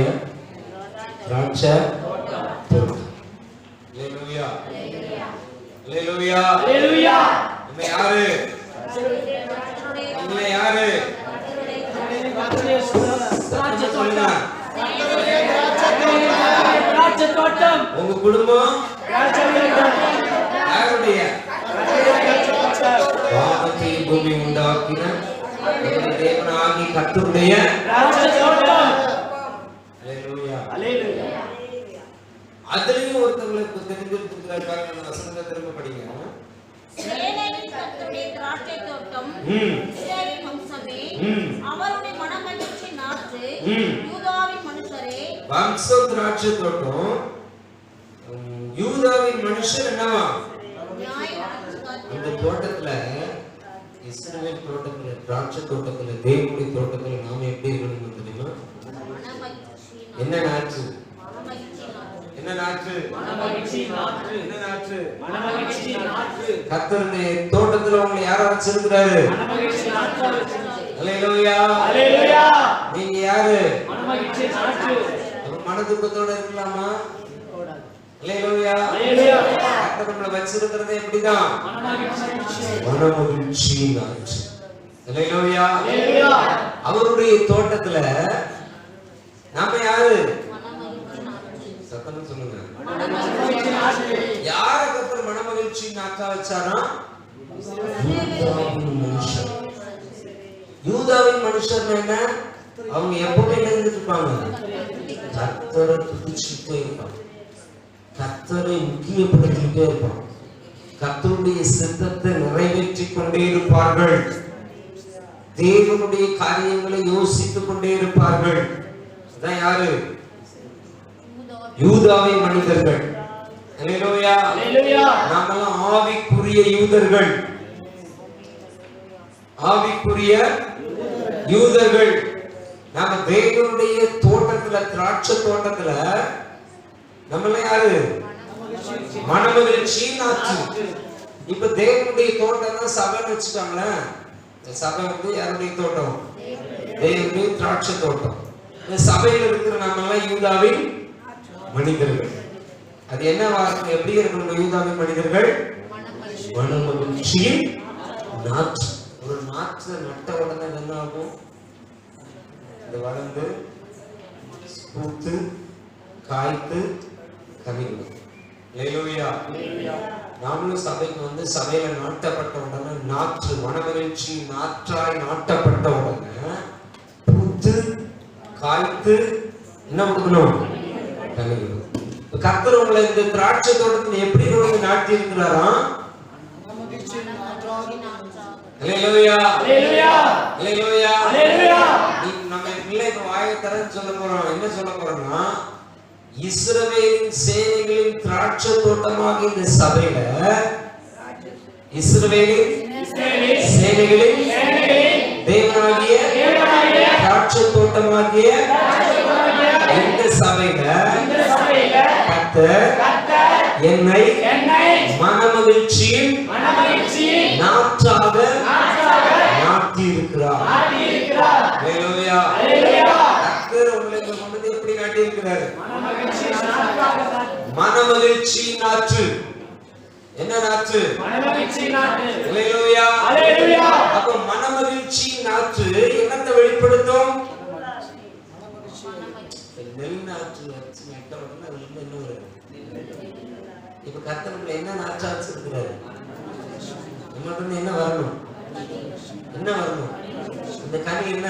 திராட்சை தோட்டம். ஹல்லேலூயா. ஹல்லேலூயா. ஹல்லேலூயா. நம்ம யாரு? நம்ம யாரு? கர்த்தருடைய திராட்சை தோட்டம். திராட்சை தோட்டம். உங்க குடும்பம் யாருடைய? வானத்தை பூமி உண்டாக்கின தேவனாகிய கர்த்தருடைய திராட்சை தோட்டம். ஹல்லேலூயா. ஹல்லேலூயா. அதுலயும் ஒருத்தங்களுக்கு தெரிஞ்சிருக்கிறார். பாருங்க, அந்த வசனத்தை திரும்ப படிங்க. சேனையின் கர்த்தருடைய திராட்சை தோட்டம் இஸ்ரவேலின் வம்சமே, அவருடைய மனமகிழ்ச்சி நாற்று யூதாவின் மனுஷரே. வம்சம் திராட்சை தோட்டம், யூதாவின் மனுஷர் என்னவா? அந்த தோட்டத்துல, இஸ்ரவேல் தோட்டத்துல, திராட்சை தோட்டத்துல, தேவனுடைய தோட்டத்துல நாம எப்படி இருக்கணும் தெரியுமா? என்ன நாற்று? என்ன நாற்று? என்ன நாற்று? கர்த்தருடைய தோட்டத்துல உங்களை யாரை வச்சிருக்கிறாரு? அல்லேலூயா, அல்லேலூயா. நீங்க யாரு? மன துக்கத்தோட இருக்கலாமா? அல்லேலூயா, அல்லேலூயா. கர்த்தர் நம்மளை வச்சிருக்கிறது எப்படிதான்? மனமகிழ்ச்சி நாற்று. அல்லேலூயா, அல்லேலூயா. அவருடைய தோட்டத்துல நாம யாரு? சத்தம் சொல்லுங்க. யார கர்த்தர் மனமகிழ்ச்சி நாற்றா வச்சாரா? யூதாவின் மனுஷர் என்ன? அவங்க எப்பவுமே இருந்துட்டு இருப்பாங்க, கர்த்தரை துதிச்சுட்டே இருப்பாங்க, கர்த்தரை முக்கியப்படுத்திட்டே இருப்பாங்க, கர்த்தருடைய சித்தத்தை நிறைவேற்றிக் கொண்டே இருப்பார்கள், தேவனுடைய காரியங்களை யோசித்துக் கொண்டே இருப்பார்கள். அதான் யாரு? யூதாவின் மனிதர்கள். அல்லேலூயா, அல்லேலூயா. நாமெல்லாம் ஆவிக்குரிய யூதர்கள், ஆவிக்குரிய யூதர்கள். நாம தேவனுடைய தோட்டத்துல, திராட்சை தோட்டத்துல நம்மள யாரு? மனமகிழ்ச்சி நாற்று. இப்ப தேவனுடைய தோட்டம்னா சபைன்னு வச்சுட்டாங்களேன். சபை வந்து யாருடைய தோட்டம்? தேவனுடைய திராட்சை தோட்டம். இந்த சபையில் இருக்கிற நாமெல்லாம் யூதாவின் மனிதர்கள். அது என்ன வார்த்தை? எப்படி இருக்கணும் யூதாவின் மனிதர்கள்? மனமகிழ்ச்சியின் நாற்று. ஒரு நாற்று நட்ட உடனே என்ன ஆகும்? அது வளர்ந்து பூத்து காய்த்து கனிவிடும். அல்லேலூயா. நாமளும் சபைக்கு வந்து சபையில நாட்டப்பட்ட உடனே நாற்று, மனமகிழ்ச்சி நாற்றாய் நாட்டப்பட்ட உடனே பூத்து காய்த்து என்ன கொடுக்கணும்? கனிவிடும். கர்த்தர் உங்களை இந்த திராட்சை தோட்டத்தில் எப்படி நாட்டி இருக்கிறாராம்? அல்லேலூயா, அல்லேலூயா, அல்லேலூயா, அல்லேலூயா. நம்ம பிள்ளைக்கு வாயை தரன்னு சொல்ல போறோம். என்ன சொல்ல போறோம்னா, இஸ்ரவேலின் சேனைகளின் திராட்சை தோட்டமாக இந்த சபையில, இஸ்ரவேலின் சேனைகளின் தேவனாகிய திராட்சை தோட்டமாகிய இந்த சபையில கர்த்தர் என்னை மனமகிழ்ச்சியின் நாற்றாக நாட்டி இருக்கிறார். அல்லேலூயா, அல்லேலூயா. கர்த்தர் உங்களை கொண்டு எப்படி நாட்டி இருக்கிறார்? மனமகிழ்ச்சி நாற்று. என்ன நாற்று? மனமகிழ்ச்சி நாற்று. அல்லேலூயா, அல்லேலூயா. அப்ப மனமகிழ்ச்சி நாற்று என்னத்தை வெளிப்படுத்தும்? நெல் நாற்று வச்சு நட்ட உடனே அதுல இருந்து என்ன வரும்? இப்ப கர்த்தர் நம்மள என்ன நாற்றா வச்சிருக்கிறாரு? நம்மகிட்ட என்ன வரணும்? என்ன வரணும்? இந்த கனி என்ன?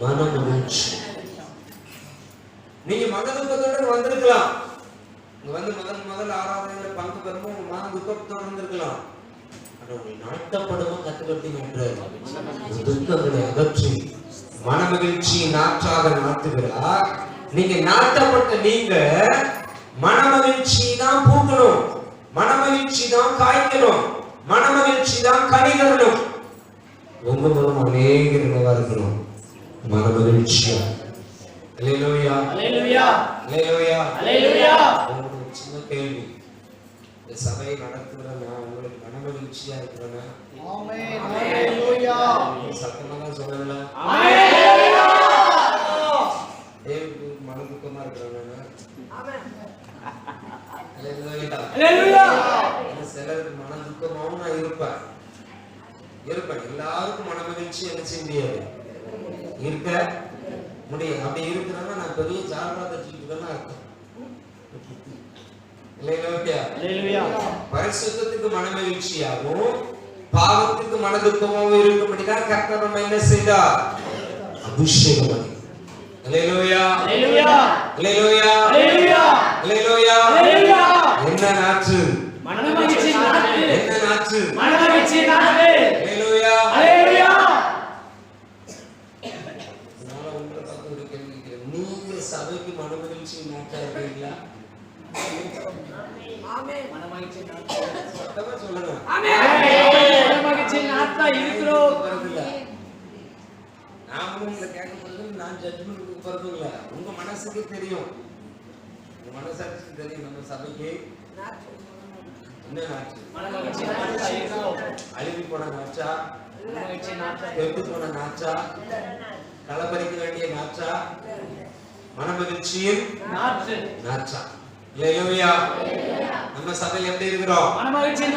மனமகிழ்ச்சி. நீங்க மனதுக்கத்தோட வந்திருக்கலாம், இங்க வந்து முதல் ஆராதனையில பங்கு பெறும்போது உங்க மன துக்கத்தோட வந்திருக்கலாம். ஆனா உங்களை நாட்டப்படுவோம் கத்துக்கொண்டீங்க. துக்கங்களை அகற்றி மனமகிழ்ச்சி நாற்றாக நாட்டுகிறார். நீங்க நாட்டப்பட்ட நீங்க மனமகிழ்ச்சி தான் பூக்கணும், மனமகிழ்ச்சி தான் காய்க்கணும், மனமகிழ்ச்சி தான் கனி தரணும். உங்க மூலம் அநேகர் என்னவா இருக்கணும்? மனமகிழ்ச்சியா. அல்லேலூயா, அல்லேலூயா, அல்லேலூயா, அல்லேலூயா. உங்களுக்கு சின்ன கேள்வி, இந்த சபையை நடத்துகிற நான் உங்களுக்கு மனமகிழ்ச்சியா இருக்கிறேன்னா? ஆமென், அல்லேலூயா. சத்தமா தான் சொல்லல. ஆமென், அல்லேலூயா. தேவனுக்கு மனதுக்கமா இருக்கிறானா? ஆமென், அல்லேலூயா, அல்லேலூயா. சிலருக்கு மனதுக்கமாவும் நான் இருப்பேன். எல்லாருக்கும் மனமகிழ்ச்சி என்ன செய்ய முடியாது, இருக்க முடியும். அப்படி இருக்கிறான்னா நான் பெரிய ஜாலரா தட்டிட்டு இருக்கேன்னு அர்த்தம். அல்லேலூயா. பரிசுத்தத்துக்கு மனமகிழ்ச்சியாகவும் பாவத்துக்கு மனதுக்கமாகவும் இருக்கும்படிதான் கர்த்தர் நம்ம என்ன செய்தார்? அபிஷேகம் பண்ணி. அல்லேலூயா, அல்லேலூயா, அல்லேலூயா, அல்லேலூயா, அல்லேலூயா, அல்லேலூயா. என்ன நாற்று? மனமகிழ்ச்சி நாற்று. என்ன நாற்று? மனமகிழ்ச்சி நாற்று. ஆமென். சத்தமா சொல்லுங்க. போறதில்ல. நாமளும் இதை கேட்க போறது நான் ஜட்ஜ்மெண்ட் போறது இல்ல. உங்க மனசுக்கு தெரியும், உங்க மனசாட்சிக்கு தெரியும் நம்ம சபைக்கு என்ன நாச்சு. அழுகி போன நாச்சா, கெட்டு போன நாச்சா, களப்பறிக்க வேண்டிய நாச்சா, மனமகிழ்ச்சியின் நாச்சா. அல்லேலூயா. நம்ம சபையில் எப்படி இருக்கிறோம்? மனமகிழ்ச்சியின்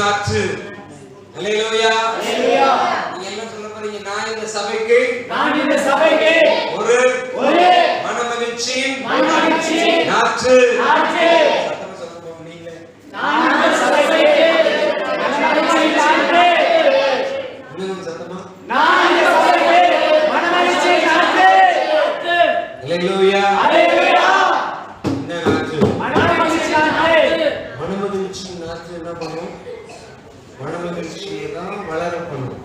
நாச்சு. அல்லேலூயா. நீங்க என்ன சொல்ல போறீங்க? நான் இந்த சபைக்கு ஒரு மனமகிழ்ச்சியின் நாச்சு. சத்தமா சொல்ல போறீங்க நீங்களே. இன்னும் சத்தமா. அல்லேலூயா. என்ன நாச்சு? மனமகிழ்ச்சியின் நாச்சு என்ன பண்ணும்? மனமகிழ்ச்சியை தான் வளர பண்ணும்,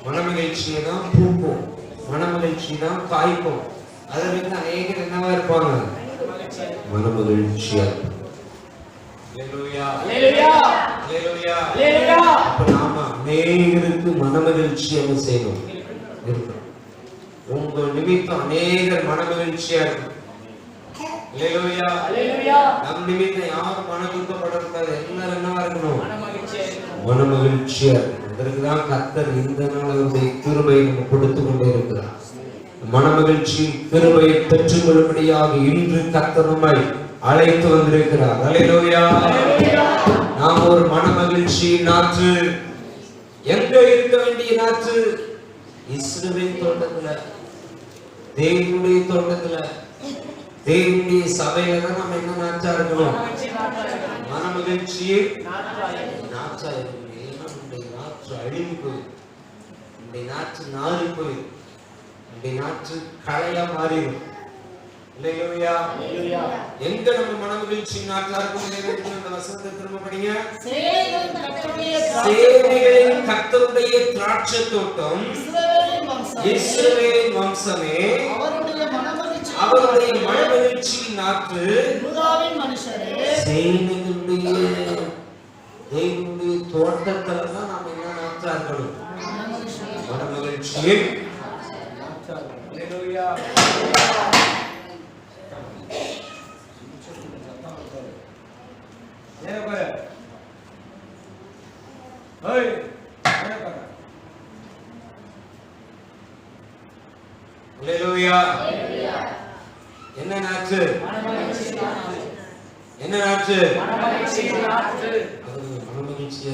மனமகிழ்ச்சியை தான் பூக்கும், மனமகிழ்ச்சி தான் காய்க்கும். அதை வந்து அநேகர் என்னவா இருப்பாங்க? மனமகிழ்ச்சியா. அப்ப நாம அநேகருக்கு மனமகிழ்ச்சி என்ன செய்யணும்? இருக்கணும். உங்க நிமித்தம் அநேகர் மனமகிழ்ச்சியா இருக்கும். நம் நிமித்தம் யாரும் மனதுக்கப்படக்கூடாது. எல்லாரும் என்னவா இருக்கணும்? மனமகிழ்ச்சியா இருக்கும். இதற்குதான் கர்த்தர் இந்த நாள் அவருடைய கிருபையை நம்ம கொடுத்து கொண்டே இருக்கிறார். மனமகிழ்ச்சி கிருபையை பெற்றுக்கொள்ளும்படியாக இன்று கர்த்தர் நம்மை அழைத்து வந்திருக்கிறார். அல்லேலூயா. நாம் ஒரு மனமகிழ்ச்சி நாற்று. எங்க இருக்க வேண்டிய நாற்று? இஸ்ரவேல் தோட்டத்துல, தேவனுடைய தோட்டத்துல, தேவனுடைய சபையில தான் நம்ம என்ன நாற்றா இருக்கணும்? மனமகிழ்ச்சியை நாற்றா இருக்கணும். ஏன்னா உங்களுடைய நாற்று அழிவு போயிடும், உங்களுடைய நாற்று நாறி போயிடும், உங்களுடைய நாற்று களையா மாறிடும். அல்லேலூயா. எங்க நம்ம மனமகிழ்ச்சி நாற்றா இருக்கும்? அந்த வசனத்தை திரும்ப படிங்க. சேனைகளின் கர்த்தருடைய திராட்சை தோட்டம், இஸ்ரவேலின் வம்சமே, அவருடைய மனமகிழ்ச்சி நாற்று, சேனைகளுடைய தேவனுடைய தோட்டத்துல தான் நாம என்ன நாற்றா இருக்கணும்? மனமகிழ்ச்சியில். அல்லேலூயா. என்ன நாற்று? என்ன நாற்று? மனமகிழ்ச்சியா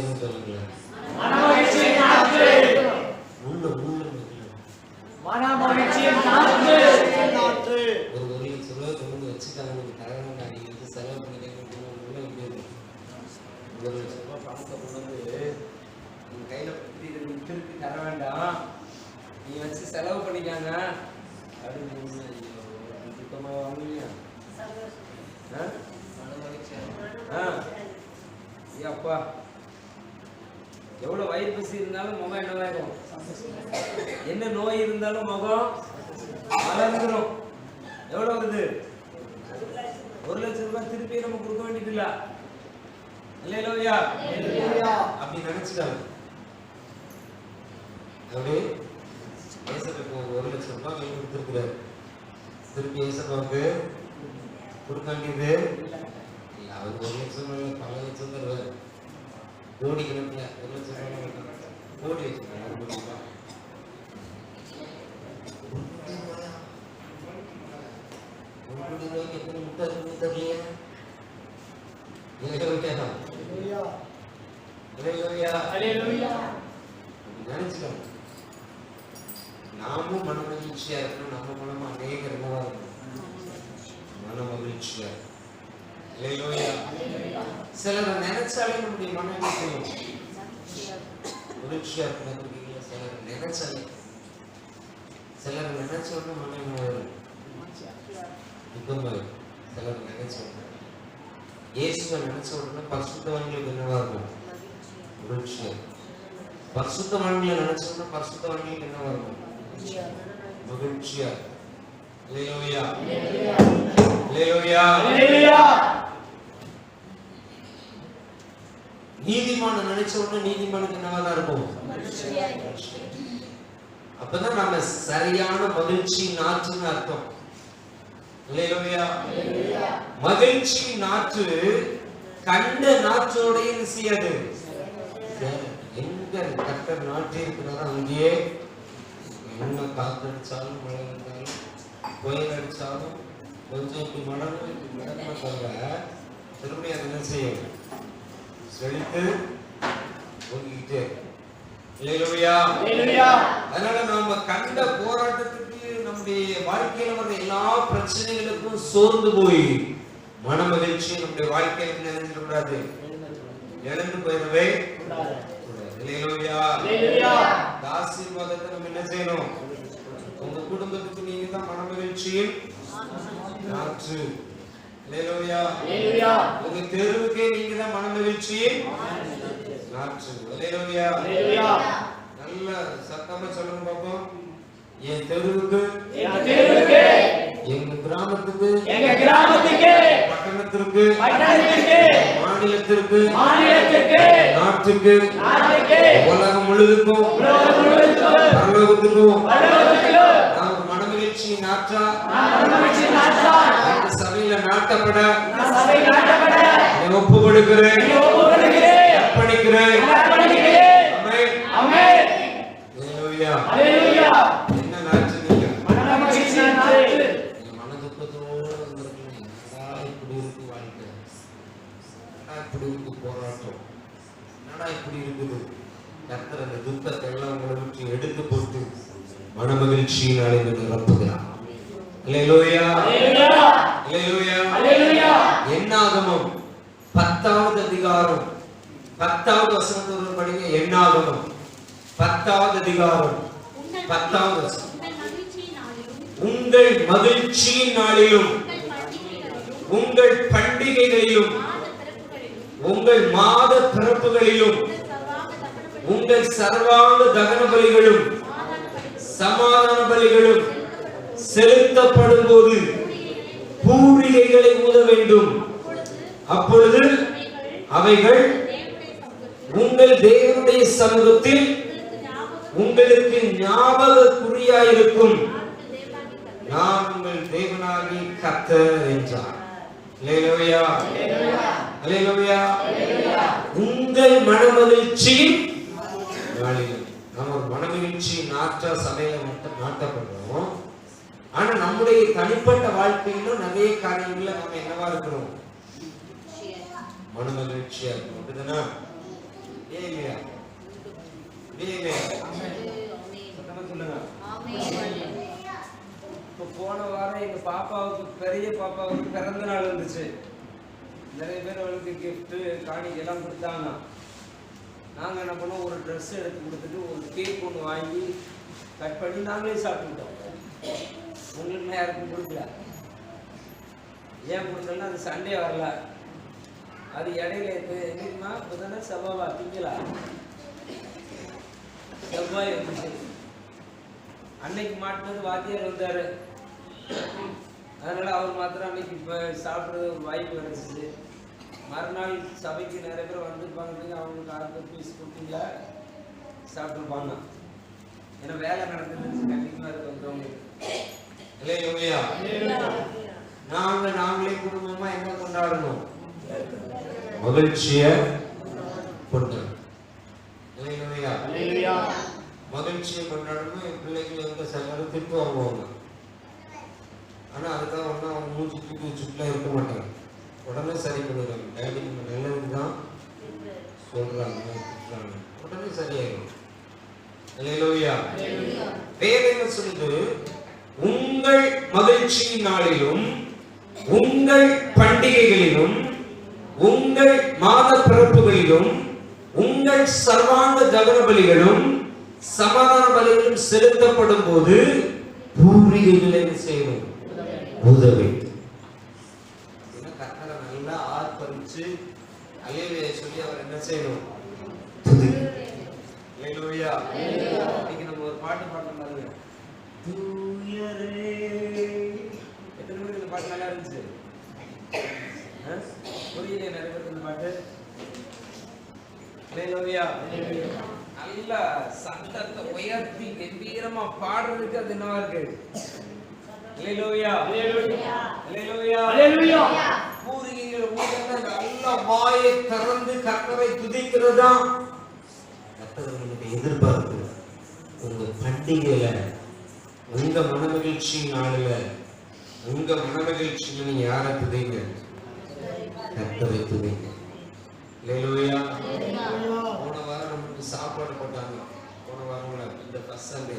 தான் சொல்லுங்க. கையில திருப்பி தர வேண்டாம், நீ வச்சு செலவு பண்ணிக்காங்க அப்படின்னு அப்பா. எவ்வளவு வயிறு பசி இருந்தாலும் முகம் என்னவாயிரும்? என்ன நோய் இருந்தாலும் முகம் வளர்ந்துடும். எவ்வளவு வருது? 1 லட்சம் ரூபாய் திருப்பி நம்ம கொடுக்க வேண்டியது இல்ல. அல்லேலூயா. அப்படி நினைச்சுட்டாங்க. அப்படி ஏசப்பாக்கு 1 லட்சம் ரூபாய் கையில் கொடுத்துருக்கிறாரு. திருப்பி ஏசப்பாவுக்கு கொடுக்க வேண்டியது இல்ல. அவருக்கு 1 லட்சம் பல லட்சம் தருவாரு. கோடி கணக்குல 1 லட்சம் கோடி வச்சிருக்காங்க. எத்தனை முட்டை இருக்கு தெரியலையே. நினைச்சுக்கணும். நாமும் மன மகிழ்ச்சியா இருக்கணும். நம்ம மூலமா அநேகர் என்னவா இருக்கணும்? மன மகிழ்ச்சியா. சிலரை நினைச்சாலே நம்முடைய மன மகிழ்ச்சியா இருக்கணும். சிலர் நினைச்சாலே, சிலரை நினைச்ச உடனே மன துக்கம். சிலர் நினைச்ச உடனே, இயேசுவை நினைச்ச உடனே பரிசுத்தவான்களுக்கு என்னவா இருக்கும்? மகிழ்ச்சியா. பரிசுத்தவான்களை நினைச்ச உடனே பரிசுத்தவான்களுக்கு என்னவா இருக்கும்? மகிழ்ச்சியா. அல்லேலூயா. அல்லேலூயா. நீதிமான நினைச்ச உடனே நீதிமானுக்கு என்னவா இருக்கும்? அப்பதான் நம்ம சரியான மகிழ்ச்சி நாற்றுன்னு அர்த்தம். அல்லேலூயா. மகிழ்ச்சி நாற்று கண்ட நாற்றோடைய செய்யாது. எங்க கர்த்தர் நாட்டி இருக்கிறாரோ அங்கேயே என்ன காத்தடிச்சாலும் மழை வந்தாலும் புயல் அடிச்சாலும் கொஞ்சம் இப்படி மடங்கு தவிர திரும்பி அதை என்ன செய்யும்? செழித்து ஒங்கிக்கிட்டே. அதனால நாம கண்ட போராட்டத்துக்கு நம்முடைய வாழ்க்கையில வர எல்லா பிரச்சனைகளுக்கும் சோர்ந்து போய் மன மகிழ்ச்சி நம்முடைய வாழ்க்கையில நினைந்துக்கூடாது, இழந்து போயிடவே கூடாது. ஆசீர்வாதத்தை நம்ம என்ன செய்யணும்? உங்க குடும்பத்துக்கு நீங்க தான் மன மகிழ்ச்சியின் நாற்று. உங்க தெருவுக்கே நீங்க தான் மன மகிழ்ச்சியின் நாற்று. நல்ல சத்தமா சொல்லுங்க பாப்போம். என் தெருவுக்கு, எங்க கிராமத்துக்கு, பட்டணத்திற்கு, மாநிலத்திற்கு, நாட்டுக்கு, உலகம் முழுவதுக்கும், பரலோகத்துக்கும் நாம் மனமகிழ்ச்சி நாற்றா சபையில நாட்டப்பட ஒப்பு கொடுக்கிறேன், அர்ப்பணிக்கிறேன். என்ன நாற்று? மன துக்கத்தோடு இப்படி இருக்கு வாழ்க்கை, இப்படி இருக்கு போராட்டம், என்னடா இப்படி இருக்குது? கர்த்தர் அந்த துக்கத்தை எல்லாம் உங்களை விட்டு எடுத்து போட்டு மன மகிழ்ச்சியினாலே நிரப்புகிறார். அல்லேலூயா, அல்லேலூயா. என்னாகமம் 10வது அதிகாரம் 10வது வசனத்தோடு படிங்க. என்னாகமம் 10வது அதிகாரம் 10வது வசனம். உங்கள் மகிழ்ச்சியின் நாளிலும் உங்கள் பண்டிகைகளிலும் உங்கள் மாத பிறப்புகளிலும் உங்கள் சர்வாங்க தகன பலிகளும் சமாதான பலிகளும் செலுத்தப்படும் போது பூரிகைகளை ஊத வேண்டும். அப்பொழுது அவைகள் உங்கள் தேவனுடைய சமூகத்தில் உங்களுக்கு ஞாபக குறியாயிருக்கும். நான் உங்கள் தேவனாகிய கர்த்தர் என்றார். அல்லேலூயா, அல்லேலூயா. உங்கள் மனமகிழ்ச்சி நாளில் நம்ம ஒரு மனமகிழ்ச்சி நாற்றா சபையில மட்டும் நாட்டப்படுறோம். ஆனா நம்முடைய தனிப்பட்ட வாழ்க்கையிலும் நிறைய காரியங்கள்ல நம்ம என்னவா இருக்கிறோம்? மனமகிழ்ச்சியா இருக்கும். அப்படிதானா? இல்லையா? போன வாரம் எங்க பாப்பாவுக்கு, பெரிய பாப்பாவுக்கு பிறந்த நாள் இருந்துச்சு. நிறைய பேர் அவளுக்கு கிஃப்ட் காணிக்கை எல்லாம் கொடுத்தாங்க. நாங்க என்ன பண்ணோம், ஒரு ட்ரெஸ் எடுத்து கொடுத்துட்டு ஒரு கேக் ஒன்று வாங்கி கட் பண்ணி நாங்களே சாப்பிட்டுட்டோம். உங்களுக்கு யாருக்கும் கொடுக்கல. ஏன் கொடுக்கலன்னா அது சண்டே வரல, அது இடையில எங்கேயுமா இப்போதானே செவ்வாவா திங்களா செவ்வாய் வந்துச்சு. அன்னைக்கு மாட்டினது வாத்தியார் வந்தாரு. அதனால அவர் மாத்திரம் அன்னைக்கு இப்போ சாப்பிட்றது ஒரு வாய்ப்பு கிடைச்சிச்சு. மறுநாள் சபைக்கு நிறைய பேர் வந்துருப்பாங்க. அவங்களுக்கு 6 பீஸ் கொடுத்தீங்களா சாப்பிட்டுருப்பாங்க. ஏன்னா வேலை நடந்துருந்துச்சு கண்டிப்பாக இருக்கு வந்தவங்களுக்கு. இல்லையா? நாங்களே குடும்பமா என்ன கொண்டாடணும்? மகிழ்ச்சிய கொண்டாடணும். மகிழ்ச்சியை கொண்டாடணும். என் பிள்ளைகள் எங்க செல்லும் திட்டு வாங்குவாங்க. ஆனா அதுக்காக ஒன்றும் அவங்க மூச்சு தூக்கி வச்சுட்டுலாம் இருக்க மாட்டாங்க. உடனே சரி பண்ணிடுறாங்க. டேடி நம்ம நல்லதுதான் சொல்றாங்க, திட்டுறாங்க, உடனே சரியாயிடும். அல்லேலூயா. வேதம் என்ன சொல்லுது? உங்கள் மகிழ்ச்சி நாளிலும் உங்கள் பண்டிகைகளிலும் உங்கள் மாத பிறப்புகளிலும் உங்கள் சர்வாங்க தகன பலிகளும் சமாதான பலிகளும் செலுத்தப்படும் போது பூரிகைகளை செய்யணும், உதவி. கர்த்தரை நல்லா ஆர்ப்பரிச்சு அல்லேலூயா சொல்லி அவர் என்ன செய்யணும்? அல்லேலூயா. இன்னைக்கு நம்ம ஒரு பாட்டு பாடணும் பாருங்க. தூயரே. எத்தனை பேருக்கு இந்த பாட்டு நல்லா இருந்துச்சு? புரியல நிறைய பேருக்கு இந்த பாட்டு. அல்லேலூயா. நல்ல சத்தத்தை உயர்த்தி கம்பீரமா பாடுறதுக்கு அது என்னவா இருக்கு? அல்லேலூயா. அல்லேலூயா. பூரிகைகள் ஊதன நல்ல வாயை திறந்து கர்த்தரை துதிக்கிறதா கர்த்தருடைய எதிர்பார்ப்பு. உங்க பண்டிகையில, உங்க மனமகிழ்ச்சி நாளில, உங்க மனமகிழ்ச்சியில நீங்க யாரை துதிங்க? கர்த்தரை துதிங்க. அல்லேலூயா. போன வாரம் நமக்கு சாப்பாடு போட்டாங்க. போன வாரம்ல இந்த ஃபர்ஸ்ட் சண்டே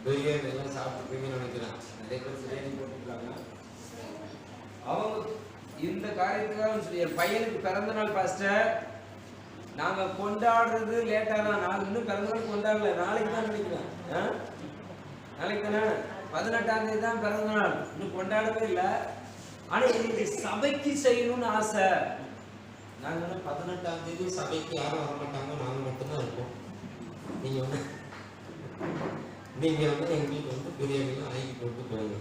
பிரியாணி எல்லாம் சாப்பிட்டுருப்பீங்கன்னு நினைக்கிறேன். நிறைய பேர் பிரியாணி போட்டுருக்காங்க. அவங்க இந்த காரியத்துக்காக சொல்லி என் பையனுக்கு பிறந்த நாள் பாஸ்டர் நாங்க கொண்டாடுறது லேட்டா தான். நான் இன்னும் பிறந்த நாள் கொண்டாடல. நாளைக்கு தான் நினைக்கிறேன். நாளைக்கு தானே 18ஆம் தேதி தான் பிறந்த நாள். இன்னும் கொண்டாடவே இல்லை. ஆனா எனக்கு சபைக்கு செய்யணும்னு ஆசை. நாங்க 18ஆம் தேதி சபைக்கு யாரும் வர மாட்டாங்க, நாங்க மட்டும்தான் இருப்போம். நீங்க வந்து எங்களுக்கு வந்து பிரியாணிலாம் ஆகி போட்டு போங்க.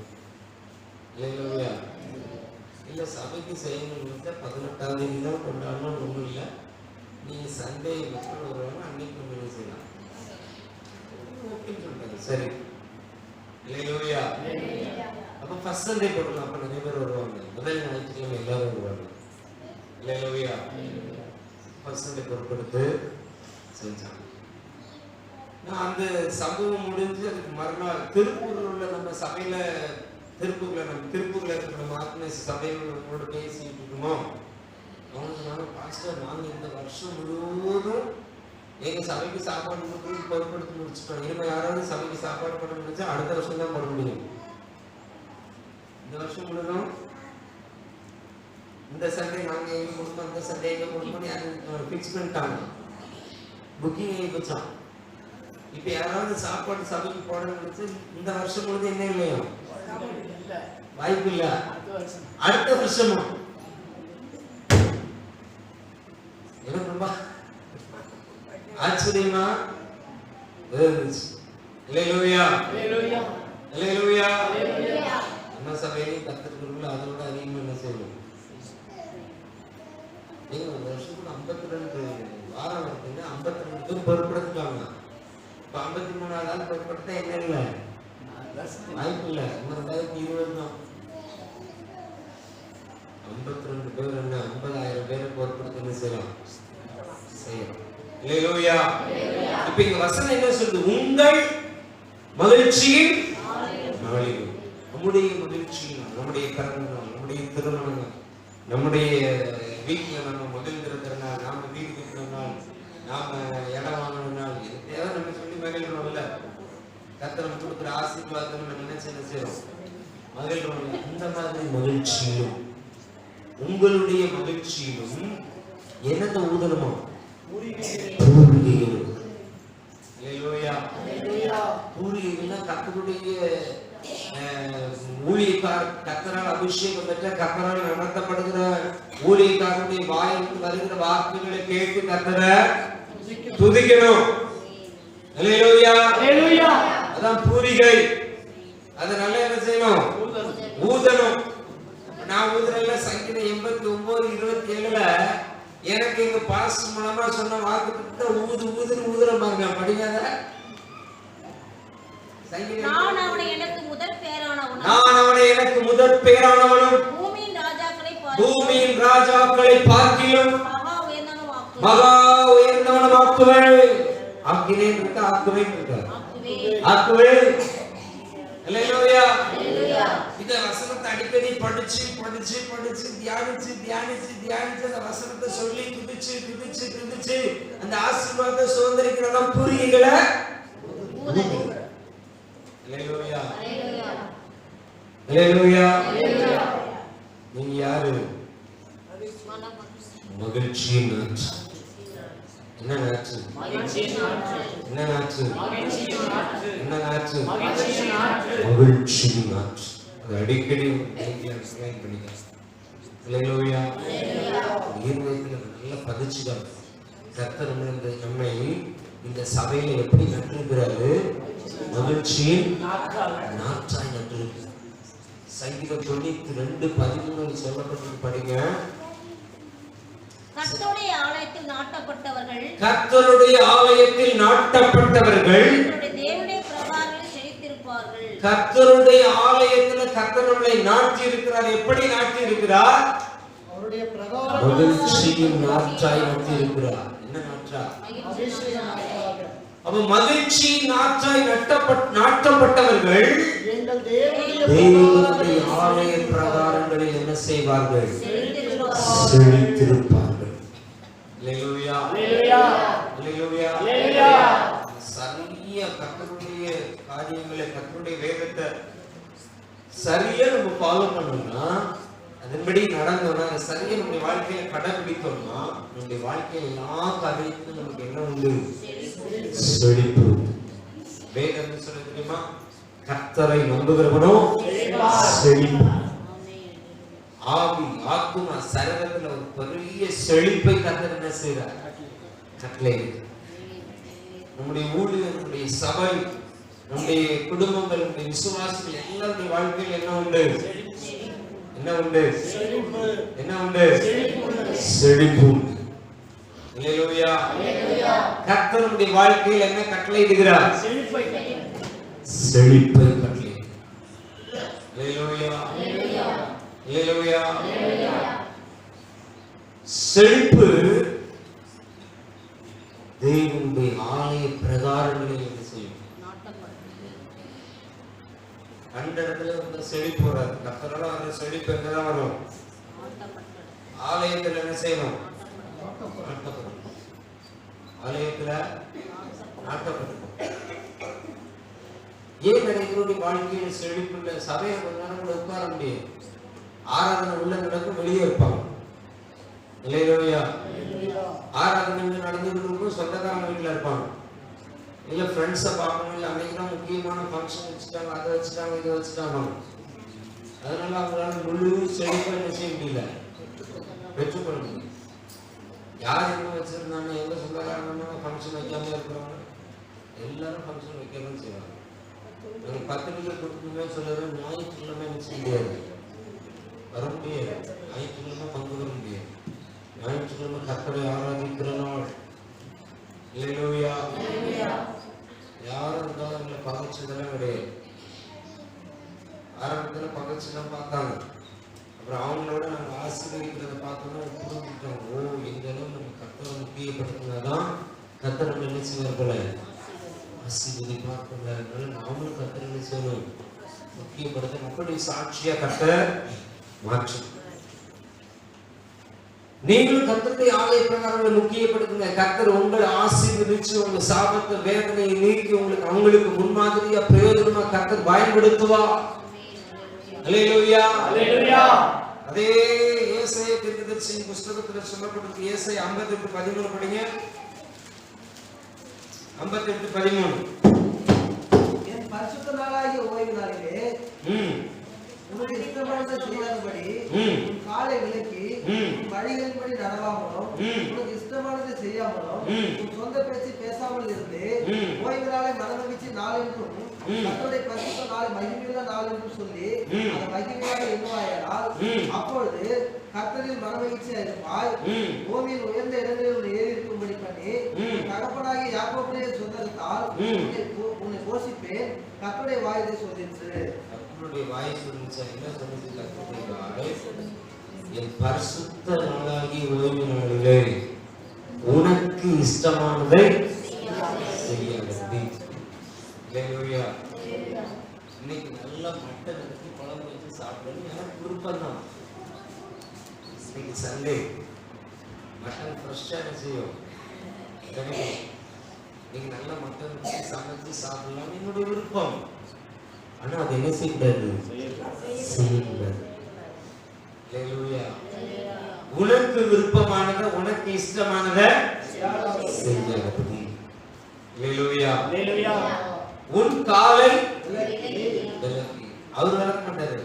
இல்லையா? இல்லை சபைக்கு செய்யணும்னு 18ஆம் தேதி தான் கொண்டாடணும் ஒன்றும் இல்லை. நீங்க சண்டே மக்கள் வருவாங்க, அன்னைக்கு நம்ம செய்யலாம் சொல்லிட்டாங்க. சரி இல்லையா? அப்ப ஃபர்ஸ்ட் சண்டே போடலாம். அப்ப நிறைய பேர் வருவாங்க. முதல் ஞாயிற்றுக்கிழமை எல்லாரும் வருவாங்க. இல்லையா? ஃபர்ஸ்ட் சண்டே பொறுப்படுத்து செஞ்சாங்க. நான் அந்த சம்பவம் முடிஞ்சு அதுக்கு மறுநாள் திருப்பூர்ல உள்ள நம்ம சபையில திருப்பூர்ல இருக்கிற நம்ம ஆத்மீக சபையோட பேசிட்டு இருக்கோமோ, அவங்க சொன்னாங்க, பாஸ்டர் நாங்க இந்த வருஷம் முழுவதும் எங்க சபைக்கு சாப்பாடு கொடுத்து பொறுப்படுத்தி முடிச்சுட்டோம். இனிமே யாராவது சபைக்கு சாப்பாடு பண்ண முடிஞ்சா அடுத்த வருஷம் தான் பண்ண முடியும். இந்த வருஷம் முழுவதும் இந்த சண்டே நாங்க எங்க கொடுப்போம், இந்த சண்டே எங்க கொடுப்போம் யாரும் ஃபிக்ஸ் பண்ணிட்டாங்க. புக்கிங் ஆகி போச்சான். இப்ப யாராவது சாப்பாடு சபைக்கு போடணும்னு நினைச்சு இந்த வருஷம் முழுது என்ன இல்லையா? வாய்ப்பு இல்ல. அடுத்த வருஷமா எனக்கு ரொம்ப ஆச்சரியமா இருந்துச்சு. இல்லையா? நம்ம சபையிலையும் கத்துக்கிறவங்கள அதோட அதிகமா என்ன செய்யணும்? நீங்க ஒரு வருஷத்துக்கு 52 வாரம் இருக்குங்க. 52 பேர் பொறுப்படுத்துவாங்க. இப்ப 53ஆவது ஆள் பொறுப்படுத்த என்ன இல்லை? வாய்ப்பு இல்லை. 2020 தான் 52 பேர் என்ன 50,000 பேரை பொறுப்படுத்த என்ன செய்யலாம்? செய்யலாம். அல்லேலூயா. இப்ப இங்க வசனம் என்ன சொல்லுது? உங்கள் மகிழ்ச்சியின் நாளில். நம்முடைய மகிழ்ச்சி, நம்முடைய பிறந்தநாள், நம்முடைய திருமணம், நம்முடைய வீட்டுல நம்ம முதல் இருக்கிற நாள், நாம வீடு கட்டுற நாள், நாம இடம் வாங்கின நாள், ஏதாவது நம்ம சொல்லி மகிழ்றோம்ல. கர்த்தர் கொடுக்குற ஆசீர்வாதத்தை நம்ம நினைச்சு என்ன செய்யறோம்? மகிழ்றோம். இந்த மாதிரி மகிழ்ச்சியிலும் உங்களுடைய மகிழ்ச்சியிலும் என்னத்தை ஊதணுமா? பூரிகைகள். பூரிகைகள்னா கர்த்தருடைய ஊழியக்கார், கர்த்தரால் அபிஷேகம் பெற்ற, கர்த்தரால் நடத்தப்படுகிற ஊழியக்காரனுடைய வாயிலிருந்து வருகிற வார்த்தைகளை கேட்டு கர்த்தரை துதிக்கணும். அல்லேலூயா. அதான் பூரிகை. அதனால என்ன செய்யணும்? ஊதணும். நான் ஊதுறல சங்கீதம் 89:27 எனக்கு எங்க பாஸ்டர் மூலமா சொன்ன வாக்குத்த ஊதுன்னு ஊதுற பாருங்க. படிக்காத நான் அவனை எனக்கு முதற் பேரானவனும் பூமியின் ராஜாக்களை பார்க்கிலும் மகா உயர்ந்தவனும் ஆக்குவேன். அல்லேலூயா. இந்த வசனத்தை அடிக்கடி படிச்சு தியானிச்சு அந்த வசனத்தை சொல்லி துதிச்சு அந்த ஆசீர்வாதத்தை சுதந்திரிக்கிற பூரிகைகளை. அல்லேலூயா. நீங்க யாரு? மகிழ்ச்சியின் நாட்சி. என்ன நாட்சி? மகிழ்ச்சியின் நாட்சி. அது அடிக்கடி நல்லா பதிச்சுக்காங்க. கர்த்தர் நம்மை இந்த சபையில எப்படி நட்டிருக்கிறாரு? மகிழ்ச்சியின் நாற்றாய் நட்டிருக்கு. சங்கீதம் 92:13 சொல்லப்பட்டு படிங்க. கர்த்தருடைய ஆலயத்தில் நாட்டப்பட்டவர்கள் கர்த்தருடைய ஆலயத்தில் நாட்டப்பட்டவர்கள் கர்த்தருடைய ஆலயத்தில் கர்த்தர் நம்மை நாட்டி இருக்கிறார். எப்படி நாட்டி இருக்கிறார்? அவருடைய மகிழ்ச்சியின் நாற்றாய் நாட்டி இருக்கிறார். என்ன நாற்றா? அப்ப மகிழ்ச்சியின் நாற்றாய் நாட்டப்பட்டவர்கள் தேவனுடைய ஆலய பிரகாரங்களில் என்ன செய்வார்கள்? செழித்திருப்பார்கள். அல்லேலூயா, அல்லேலூயா, அல்லேலூயா, அல்லேலூயா. சரியா கர்த்தருடைய காரியங்களை, கர்த்தருடைய வேதத்தை சரியா நம்ம ஃபாலோ பண்ணோம்னா, அதன்படி நடந்தோம்னா, சரியா நம்முடைய வாழ்க்கையில கடைபிடித்தோம்னா, நம்முடைய வாழ்க்கையில எல்லா காரியத்திலும் நமக்கு என்ன உண்டு? செழிப்பு. வேதம் என்ன சொல்றது தெரியுமா? கர்த்தரை நம்புகிறவனோ செழிப்பு. ஆவி, ஆத்துமா, சரீரத்துல ஒரு பெரிய செழிப்பை கர்த்தர் என்ன செய்றார்? கட்டளை. நம்முடைய ஊழியர், நம்முடைய சபை, நம்முடைய குடும்பங்கள், நம்முடைய விசுவாசிகள் எல்லாருடைய வாழ்க்கையில் என்ன உண்டு? என்ன உண்டு? என்ன உண்டு? செழிப்பு. அல்லேலூயா. கர்த்தர் நம்முடைய வாழ்க்கையில் என்ன கட்டளையிடுகிறார்? செழிப்பை கட்டளை. அல்லேலூயா, அல்லேலூயா. செழிப்பு தேவனுடைய ஆலய பிரகாரங்களில் என்ன செய்யும்? அந்த இடத்துல வந்து செழிப்பு வராது. கர்த்தரோட அந்த செழிப்பு எங்கதான் வரும்? ஆலயத்துல என்ன செய்யணும்? நாட்டப்படும். ஆலயத்துல நாட்டப்படும். ஏன் நிறைய பேருடைய வாழ்க்கையில் செழிப்பு இல்லை? சபையை கொஞ்ச நேரம் கூட உட்கார முடியும். ஆராதனை உள்ள நடக்கும், வெளியே இருப்பாங்க. அல்லேலூயா. ஆராதனை நடந்துட்டு இருக்கும், சொந்தக்காரங்க வீட்டுல இருப்பாங்க. இல்ல ஃப்ரெண்ட்ஸை பார்க்கணும், இல்லை அன்னைக்கு தான் முக்கியமான ஃபங்க்ஷன் வச்சுட்டாங்க, அதை வச்சுட்டாங்க, இதை வச்சுட்டாங்க. அதனால அவங்களால முழு செழிப்பை என்ன செய்ய முடியல, பெற்றுக்கொள்ள முடியும். யார் என்ன வச்சிருந்தாங்க, எந்த சொந்தக்காரங்க ஃபங்க்ஷன் வைக்காம இருக்கிறவங்க எல்லாரும் ஃபங்க்ஷன் வைக்கணும்னு செய்வாங்க. நாங்கள் பத்திரிகை கொடுக்கணுமே சொல்லுறது, ஞாயிற்றுக்கிழமை என்ன செய்ய முடியாது, வர முடியாது. ஞாயிற்றுக்கிழமை பங்கு வர முடியாது. ஞாயிற்றுக்கிழமை கர்த்தரை ஆராதிக்கிற நாள். அல்லேலூயா. யாரும் இருந்தாலும் எங்களை பகைச்சதெல்லாம் கிடையாது. ஆரம்பத்தில் பகைச்செல்லாம் பார்த்தாங்க. அப்புறம் அவங்களோட நாங்கள் ஆசீர்வதிக்கிறத பார்த்தோம்னா புரிஞ்சுட்டோம். ஓ, இந்த அளவு நம்ம கர்த்தரை முக்கியப்படுத்தினாதான் கர்த்தர் நம்ம என்ன செய்வார்கள ஆசீர்வதிப்பார்கள். அதனால நாமளும் கர்த்தரை என்ன செய்யணும், முக்கியப்படுத்த. அப்படி சாட்சியா கர்த்தர் மாற்றும். நீங்களும் கர்த்தருடைய ஆலய பிரகாரங்களை முக்கியப்படுத்துங்க. கர்த்தர் உங்களை ஆசீர்வதிச்சு உங்க சாபத்தை, வேதனையை நீக்கி உங்களுக்கு அவங்களுக்கு முன்மாதிரியா பிரயோஜனமா கர்த்தர் பயன்படுத்துவா. அல்லேலூயா, அல்லேலூயா. அதே ஏசாயா தீர்க்கதரிசியின் புஸ்தகத்துல சொல்லப்பட்டிருக்கு. ஏசாயா 58:13 படிங்க. 58:13. என் பரிசுத்த நாளாகிய ஓய்வு நாளிலே உனக்கு இஷ்டமானதை செய்யாதபடி உன் காலை விலக்கி உன் வழிகளின்படி நடவாமலும் உனக்கு இஷ்டமானதை செய்யாமலும் உன் சொந்த பேச்சு பேசாமல் இருந்து ஓய்வு நாளை மனமகிழ்ச்சி நாள் என்றும் கர்த்தருடைய பரிசுத்த நாள் மகிமையுள்ள நாள் என்றும் சொல்லி அந்த மகிமையாக எண்ணுவாயானால் அப்பொழுது கர்த்தரில் மனமகிழ்ச்சியா இருப்பாய். பூமியில் உயர்ந்த இடங்களில் ஏறி இருக்கும்படி பண்ணி தகப்பனாகிய யாக்கோபுடைய சொந்தத்தால் உன்னை போஷிப்பேன். கர்த்தருடைய வாயிலை சொல்லிற்று. வாய் சொல்லிச்சா? என்ன சொல்லிச்சு கர்த்தருடைய வாய்? என் பரிசுத்த நாளாகி ஓய்வு நாளிலே உனக்கு இஷ்டமானதை செய்யாதபடி. அல்லேலூயா. இன்னைக்கு நல்ல மட்டன் எடுத்து குழம்பு வச்சு சாப்பிடணும் எனக்கு விருப்பம் தான். இன்னைக்கு சண்டே மட்டன் ஃப்ரெஷ்ஷாக என்ன செய்யும், இன்னைக்கு நல்ல மட்டன் வச்சு சமைச்சு சாப்பிடலாம் என்னுடைய விருப்பம். ஆனா அது என்ன செய்யக்கூடாது, செய்யக்கூடாது. உனக்கு விருப்பமானத, உனக்கு இஷ்டமானத செய்யாதபடி. உன் காலை அவர் வளர்க்க மாட்டாரு,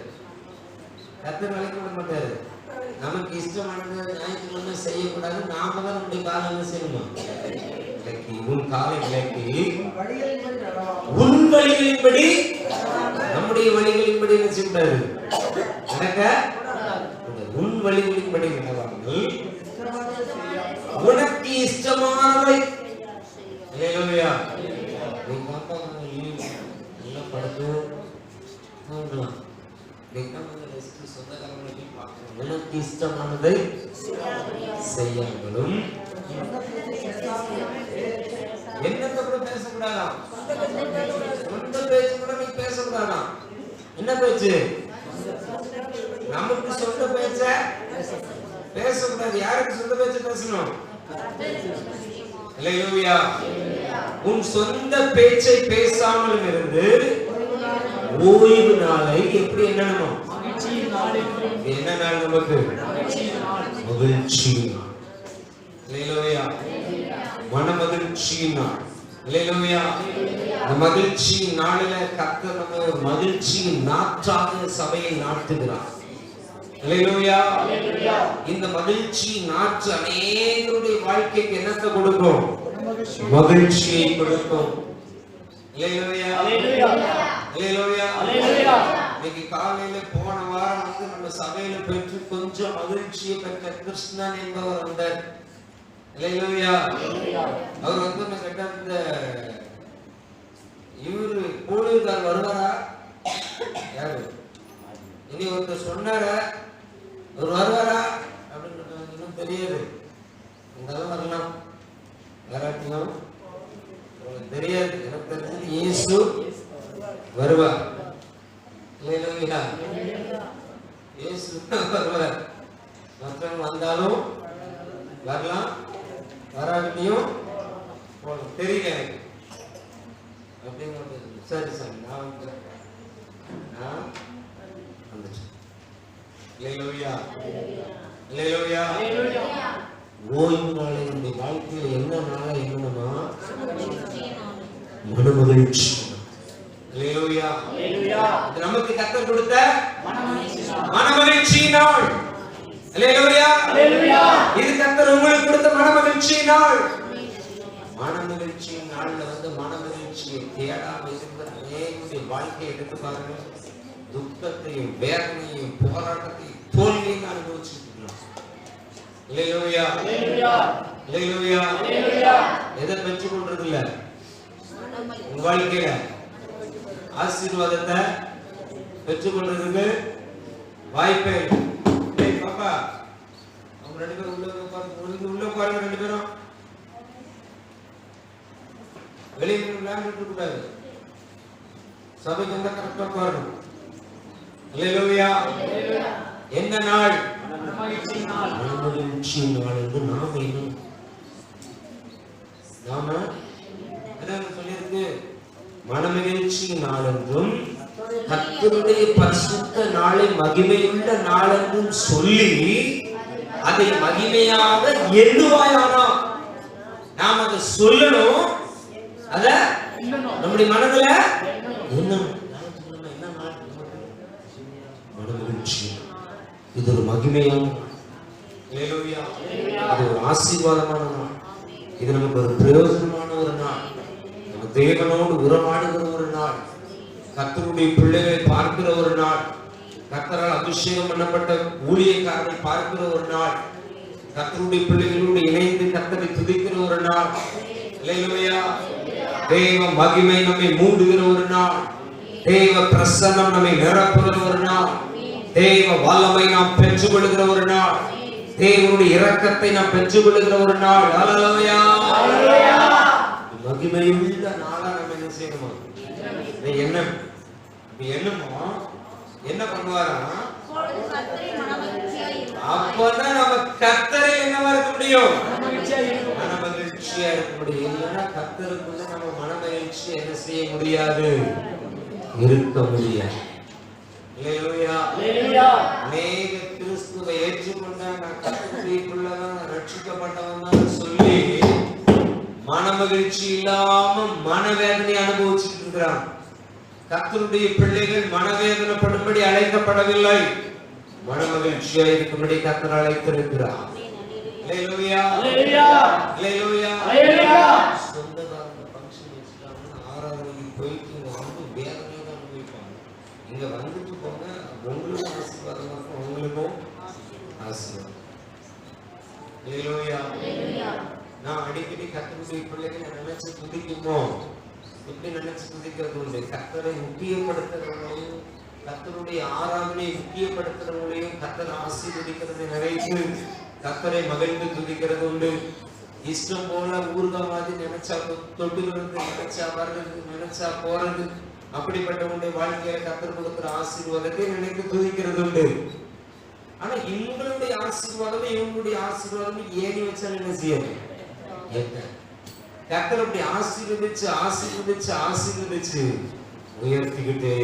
கர்த்தர் வளர்க்க விட மாட்டாரு. நமக்கு இஷ்டமானது ஞாயிற்றுக்கிழமை செய்யக்கூடாது. நாம தான் நம்முடைய காலை என்ன செய்யணுமா, உன் காலை விளக்கி உன் வழிகளின்படி, நம்முடைய வழிகளின்படி என்ன செய்யக்கூடாது, நடக்க உன் வழிகளின்படி நடவாமல் உனக்கு இஷ்டமானதை. ஹalleluya. நீ பாப்பா நல்லா படுத்து தூங்கலாம். உனக்கு இஷ்டமானதை செய்யாமலும் என்னத்தை கூட பேசக்கூடாதாம். சொந்த பேச்சு கூட நீ பேசக்கூடாதாம். என்ன பேச்சு? நமக்கு சொந்த பேச்ச பேசக்கூடாது. யாருக்கு சொந்த பேச்ச பேசணும்? ஹalleluya. உன் சொந்த பேச்சை பேசாமல் இருந்து ஓய்வு நாளை எப்படி என்னணும்? என்ன நாள் நமக்கு? மகிழ்ச்சி நாள். ஹalleluya. மன மகிழ்ச்சி நாள். ஹalleluya. இந்த மகிழ்ச்சி நாளில கர்த்தர் நம்ம ஒரு மகிழ்ச்சி நாற்றாக சபையை நாட்டுகிறார். ஹalleluya. இந்த மகிழ்ச்சி நாற்று அநேகருடைய வாழ்க்கைக்கு என்னத்தை கொடுக்கும்? மகிழ்ச்சியை கொடுக்கும். ஹalleluya. ஹalleluya. ஹalleluya. இன்னைக்கு காலையில போன வாரம் நம்ம சபையில பெற்று கொஞ்சம் மகிழ்ச்சியை பெற்ற கிருஷ்ணன் என்பவர் வந்தார். ஹalleluya. அவர் கேட்டா இந்த இவரு கூலிக்கார் வருவாரா? யாரு? இனி ஒருத்தர் சொன்னாரா அவர் வருவாரா அப்படின்னு தெரியாது. இருந்தாலும் வரலாம், யாராட்டியும் தெரியாது. எனக்கு தெரிஞ்சது இயேசு வருவார். ஹalleluya. இயேசு வருவார். மற்றவங்க வந்தாலும் வரலாம், வராட்டியும் தெரியல எனக்கு அப்படிங்கிறது. சரி சார் நான் வந்துட்டேன். ஹalleluya. ஹalleluya. ஓய்வு நாளை நம்முடைய வாழ்க்கையில் என்ன நாளா என்னன்னா மனமகிழ்ச்சி. ஹalleluya. இது நமக்கு கர்த்தர் கொடுத்த மனமகிழ்ச்சி நாள். ஹalleluya. இது கர்த்தர் உங்களுக்கு கொடுத்த மனமகிழ்ச்சி நாள். மனமகிழ்ச்சி நாள்ல மனமகிழ்ச்சியை தேடாம இருக்கிற அநேகருடைய வாழ்க்கையை எடுத்து பாருங்க. துக்கத்தையும் வேதனையும் போராட்டத்தையும் தோல்வியும் அனுபவிச்சுட்டு இருக்கலாம். ஹalleluya. ஹalleluya. எதை பெற்றுக் கொள்றது இல்ல? உங்க வாழ்க்கையில ஆசீர்வாதத்தை பெற்றுக் கொள்றதுக்கு வாய்ப்பே இல்லை. பாப்பா அவங்க ரெண்டு பேரும் உள்ள உட்காருங்க. ரெண்டு பேரும் வெளியே விளையாண்டுட்டு கூடாது. சபைக்கு வந்தா கரெக்டா உட்காரணும். ஹalleluya. என்ன நாள்? மனமகிழ்ச்சி நாள். மனமகிழ்ச்சி நாள் என்று நாம என்ன சொல்லியிருக்கு? மனமகிழ்ச்சி நாள் என்றும் கர்த்தருடைய பரிசுத்த நாளை மகிமையுள்ள நாள் என்றும் சொல்லி அதை மகிமையாக எண்ணுவாயானா. நாம் அதை சொல்லணும், அத நம்முடைய மனதுல எண்ணணும். மனமகிழ்ச்சி இது ஒரு மகிமையான, ஹalleluya, இது ஒரு ஆசீர்வாதமான நாள். இது நமக்கு ஒரு பிரயோஜனமான ஒரு நாள். நம்ம தேவனோடு உறவாடுகிற ஒரு நாள். கர்த்தருடைய பிள்ளைகளை பார்க்கிற ஒரு நாள். கர்த்தரால் அபிஷேகம் பண்ணப்பட்ட ஊழியக்காரரை பார்க்கிற ஒரு நாள். கர்த்தருடைய பிள்ளைகளோடு இணைந்து கர்த்தரை துதிக்கிற ஒரு நாள். ஹalleluya. தேவ மகிமை நம்மை மூடுகிற ஒரு நாள். தேவ பிரசன்னம் நம்மை நிரப்புகிற ஒரு நாள். தேவ வல்லமை நாம் பெற்றுக்கொள்கிற ஒரு நாள். தேவனுடைய இரக்கத்தை நாம் பெற்றுக்கொள்கிற ஒரு நாள். ஹalleluya. மகிமையுள்ள நாளா நம்ம என்ன செய்யணுமா? என்னமோ என்ன பண்ணுவாரா? அப்பதான் நம்ம கர்த்தரை என்னவா இருக்க முடியும்? மனமகிழ்ச்சியா இருக்க முடியும். இல்லைன்னா கர்த்தருக்குள்ள நம்ம மனமகிழ்ச்சி என்ன செய்ய முடியாது, இருக்க முடியாது. அநேக கிறிஸ்துவை ஏற்றுக்கொண்ட நான் கர்த்தருக்குள்ளதான் ரட்சிக்கப்பட்டவன் தான் சொல்லி மனமகிழ்ச்சி இல்லாம மனவேதனை அனுபவிச்சுட்டு இருக்கிறான். கர்த்தருடைய பிள்ளைகள் மனவேதனைப்படும்படி அழைக்கப்படவில்லை, மனமகிழ்ச்சியா இருக்கும்படி கர்த்தர் அழைத்திருக்கிறார். ஹalleluya. ஹalleluya. சொந்தக்காரங்க ஃபங்க்ஷன் வச்சுட்டாங்கன்னா ஆராதனைக்கு போயிட்டு வந்து வேதனையை தான் அனுபவிப்பாங்க. இங்க வந்துட்டு போங்க, உங்களுக்கும் ஆசீர்வாதமா இருக்கும், உங்களுக்கும் ஆசீர்வாதம். ஹalleluya. அடிக்கடி கர்த்தருடைய பிள்ளைகளை நினைச்சு துதிக்குமோ? எப்படி நினைச்சு துதிக்கிறது உண்டு? கர்த்தரை முக்கியப்படுத்துறவங்களையும் கர்த்தருடைய ஆராதனையை முக்கியப்படுத்துறவங்களையும் கர்த்தர் ஆசீர்வதிக்கிறதை நினைத்து கர்த்தரை மகிழ்ந்து துதிக்கிறது உண்டு. இஷ்டம் போல ஊர்காய் மாதிரி நினைச்சா தொட்டுகிறது, நினைச்சா வர்றது, நினைச்சா போறது, அப்படிப்பட்டவங்களுடைய வாழ்க்கையில கர்த்தர் கொடுக்கிற ஆசீர்வாதத்தை நினைத்து துதிக்கிறது உண்டு. ஆனா இவங்களுடைய ஆசீர்வாதமும் இவங்களுடைய ஆசீர்வாதமும் ஏறி வச்சாலும் என்ன செய்யும்? கர்த்தர் அப்படி ஆசீர்வதிச்சு ஆசீர்வதிச்சு ஆசீர்வதிச்சு உயர்த்திக்கிட்டே.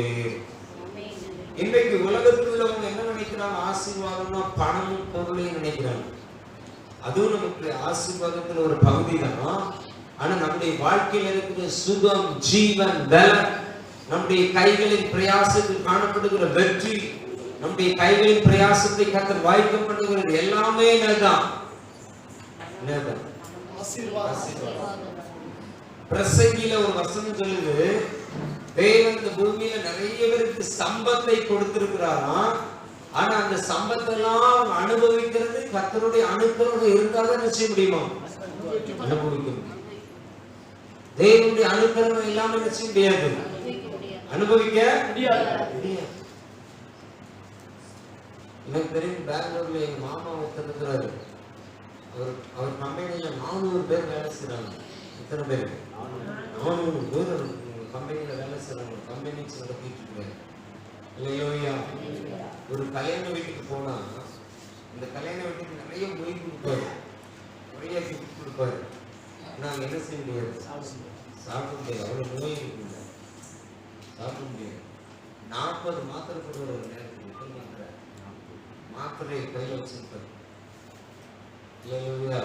இன்றைக்கு உலகத்தில் உள்ளவங்க என்ன நினைக்கிறாங்க? ஆசீர்வாதம்னா பணமும் பொருளையும் நினைக்கிறாங்க. அதுவும் நமக்கு ஆசீர்வாதத்துல ஒரு பகுதி தான். ஆனா நம்முடைய வாழ்க்கையில் இருக்கிற சுகம், ஜீவன், பலம், நம்முடைய கைகளின் பிரயாசத்தில் காணப்படுகிற வெற்றி, நம்முடைய கைகளின் பிரயாசத்தை கர்த்தர் வாய்க்க பண்ணுகிறது எல்லாமே என்னதான்? பிரசங்கில ஒரு வசனம் சொல்லுது, தேவன் இந்த பூமியில நிறைய பேருக்கு சம்பத்தை கொடுத்திருக்கிறாராம். ஆனா அந்த சம்பத்தெல்லாம் அனுபவிக்கிறது கர்த்தருடைய அனுக்கிரகம் இருந்தாதான் நிச்சய முடியுமா? அனுபவிக்க முடியும். தேவனுடைய அனுக்கிரகம் இல்லாம நிச்சய முடியாது, அனுபவிக்க முடியாது. எனக்கு தெரியும், பெங்களூர்ல எங்க மாமா ஒருத்தர் இருக்கிறாரு. அவர் கம்பெனியில 400 பேர் வேலை செய்யறாங்க. எத்தனை பேர்? 400 பேர் கம்பெனியில வேலை செய்யறாங்க. கம்பெனிஸ் நடத்திட்டு இருக்காரு. இல்லையா? ஒரு கல்யாண வீட்டுக்கு போனா இந்த கல்யாண வீட்டுக்கு நிறைய மொய் கொடுப்பாரு, நிறைய கிஃப்ட் கொடுப்பாரு. நாங்க என்ன செய்ய முடியாது? சாப்பிட முடியாது. அவ்வளவு நோய் இருக்குங்க, சாப்பிட முடியாது. 40 மாத்திரை போடுற ஒரு நேரத்துக்கு மாத்திரை கையில் வச்சிருப்பாரு. இல்லையா?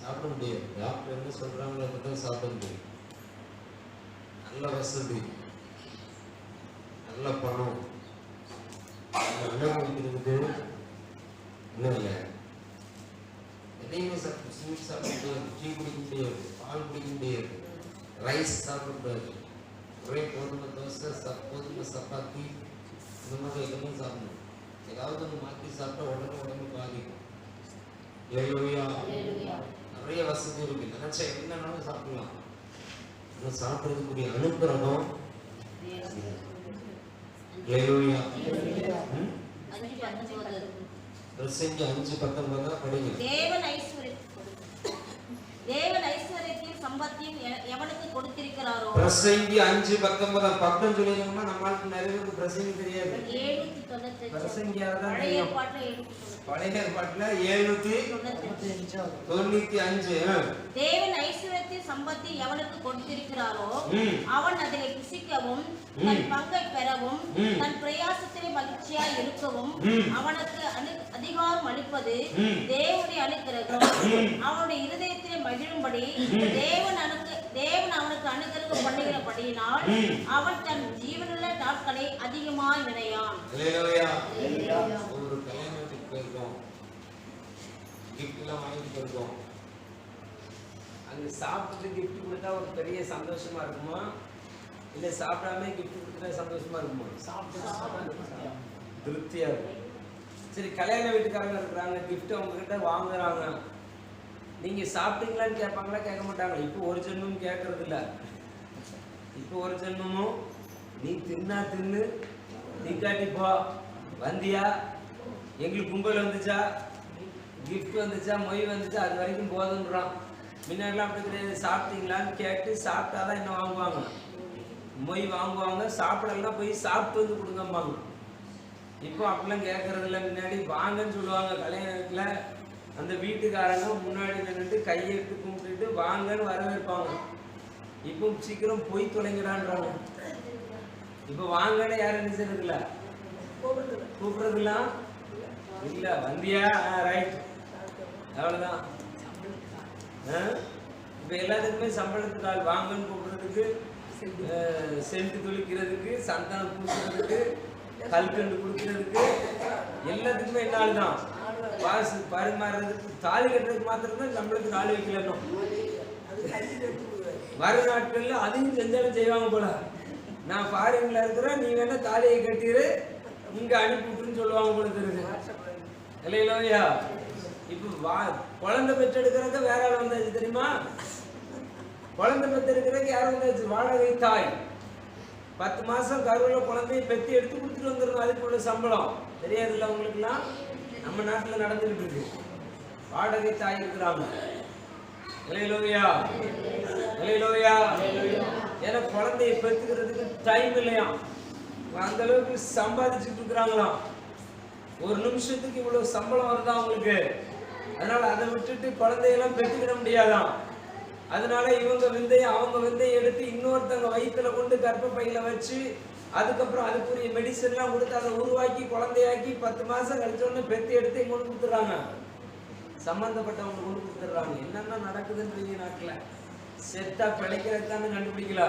சாப்பிட முடியாது. டாக்டர் என்ன சொல்றாங்களோ அதுதான் சாப்பிட முடியும். நல்ல வசதி, நல்ல பணம், அனுபவிக்கிறதுக்கு என்ன இல்லை. எதையுமே சாப்பிட்டு ஸ்வீட் சாப்பிட முடியாது, டீ குடிக்க முடியாது, பால் குடிக்க முடியாது, ரைஸ் சாப்பிடக்கூடாது. ஒரே கோதுமை தோசை, கோதுமை சப்பாத்தி, இந்த மாதிரி எதுவும் சாப்பிடணும். ஏதாவது ஒன்று மாற்றி சாப்பிட்டா உடம்பு பாதிக்கும். நிறைய வசதி இருக்கு, நினைச்சா என்னன்னாலும் சாப்பிடலாம். சாப்பிடுறதுக்குரிய அனுக்கிரகம். பிரசங்கி 5:19 படிங்க. தேவன் ஐஸ்வரியத்தையும் சம்பத்தையும் எவனுக்கு கொடுத்திருக்கிறாரோ. பிரசங்கி 5:19 பக்கம் சொல்லிருந்தோம்னா நம்மளுக்கு நிறைய பேருக்கு பிரசங்கி தெரியாது. 795 பிரசங்கியாதான் பழைய தெரியும். பாட்டுல பழைய ஏற்பாட்டுல 795. தேவன் ஐஸ்வரியத்தையும் சம்பத்தையும் எவனுக்கு கொடுத்திருக்கிறாரோ அவன் அதிலே புசிக்கவும் தன் பங்கை பெறவும் தன் பிரயாசத்திலே மகிழ்ச்சியாய் இருக்கவும் அவனுக்கு அதிகாரம் அளிப்பது தேவனுடைய அனுக்கிரகம். அவனுடைய இருதயத்திலே மகிழும்படி தேவன் அவனுக்கு அனுக்கிரகம் பண்ணுகிறபடியினால் அவன் தன் ஜீவனுள்ள நாட்களை அதிகமாய் நினையான். ஒரு கல்யாணத்துக்கு போயிருக்கோம், கிஃப்ட் எல்லாம் வாங்கிட்டு போயிருக்கோம். அங்க சாப்பிட்டு கிஃப்ட் கொடுத்தா ஒரு பெரிய சந்தோஷமா இருக்குமா, இல்ல சாப்பிடாம கிஃப்ட் கொடுத்தா சந்தோஷமா இருக்குமா? சாப்பிட்டு திருப்தியா இருக்கும். சரி, கல்யாண வீட்டுக்காரங்க இருக்கிறாங்க, கிஃப்ட் உங்ககிட்ட வாங்குறாங்க, நீங்க சாப்பிட்டீங்களான்னு கேட்பாங்களா? கேட்க மாட்டாங்க. இப்போ ஒரு ஜென்மம் கேட்கறது இல்ல. இப்போ ஒரு ஜென்மமும் நீ தின்னா தின்னு, நீ காட்டி போ, வந்தியா, எங்களுக்கு கும்பல் வந்துச்சா, கிஃப்ட் வந்துச்சா, மொய் வந்துச்சா, அது வரைக்கும் போதுன்றான். முன்னாடிலாம் அப்படி கிடையாது. சாப்பிட்டீங்களான்னு கேட்டு சாப்பிட்டாதான் என்ன வாங்குவாங்க, மொய் வாங்குவாங்க. சாப்பிடலாம் போய் சாப்பிட்டு வந்து கொடுங்கம்பாங்க. இப்போ அப்படிலாம் கேட்கறது இல்லை. முன்னாடி வாங்கன்னு சொல்லுவாங்க. கல்யாணத்துல அந்த வீட்டுக்காரங்க முன்னாடி நின்றுட்டு கையெடுத்து கும்பிட்டுட்டு வாங்கன்னு வரவேற்பாங்க. இப்போ சீக்கிரம் போய் தொலைங்கிறான்றாங்க. இப்போ வாங்கன்னு யாரும் என்ன செய்யறது இல்லை, கூப்பிடுறதுலாம் இல்ல. வந்தியா, ரைட், அவ்வளவுதான். இப்ப எல்லாத்துக்குமே சம்பளத்துக்கு ஆள், வாங்கன்னு கூப்பிடுறதுக்கு, சென்ட் துளிக்கிறதுக்கு, சந்தானம் பூசுறதுக்கு, கல்கண்டு குடுக்கிறதுக்கு, எல்லாத்துக்குமே என்ன ஆள் தான். பாசு பரிமாறுறதுக்கு, தாலி கட்டுறதுக்கு மாத்திரம்தான் நம்மளுக்கு ஆள் வைக்கலன்னும். வரும் நாட்கள்ல அதையும் செஞ்சாலும் செய்வாங்க போல. நான் ஃபாரின்ல இருக்கிறேன், நீ வேணா தாலியை கட்டிடு, இங்க அனுப்பிவிட்டுன்னு சொல்லுவாங்க போல தெரியுது. இல்லையா? இப்ப குழந்தை பெற்றெடுக்கிறதுக்கு வேற ஆள் வந்தாச்சு தெரியுமா? குழந்தை பெற்றெடுக்கிறதுக்கு யார் வந்தாச்சு? வாடகை தாய். 10 மாசம் கருவுல குழந்தைய பெத்தி எடுத்து கொடுத்துட்டு வந்துருங்க. அதுக்கு உள்ள சம்பளம் தெரியாதுல்ல உங்களுக்குலாம்? நம்ம நாட்டுல நடந்துகிட்டு இருக்கு. வாடகை தாய் இருக்கிறாங்க. ஹல்லேலூயா, ஹல்லேலூயா. ஏன்னா குழந்தைய பெத்துக்கிறதுக்கு டைம் இல்லையா, அந்த அளவுக்கு சம்பாதிச்சுட்டு இருக்கிறாங்களாம். ஒரு நிமிஷத்துக்கு இவ்வளவு சம்பளம் வருதா அவங்களுக்கு. அதனால அதை விட்டுட்டு குழந்தையெல்லாம் பெற்றுக்கிட முடியாதான். அதனால இவங்க விந்தையை அவங்க விந்தையை எடுத்து இன்னொருத்தவங்க வயிற்றுல கொண்டு கர்ப்பப்பையில வச்சு அதுக்கப்புறம் அதுக்குரிய மெடிசன்லாம் கொடுத்து அதை உருவாக்கி குழந்தையாக்கி 10 மாசம் கழிச்சோன்னு பெத்தி எடுத்து இங்க கொண்டு கொடுத்துட்றாங்க. சம்பந்தப்பட்டவங்க கொண்டு கொடுத்துட்றாங்க. என்னென்ன நடக்குதுன்றீங்க நாட்டுல? செத்தா பிழைக்கிறதுதானே கண்டுபிடிக்கல,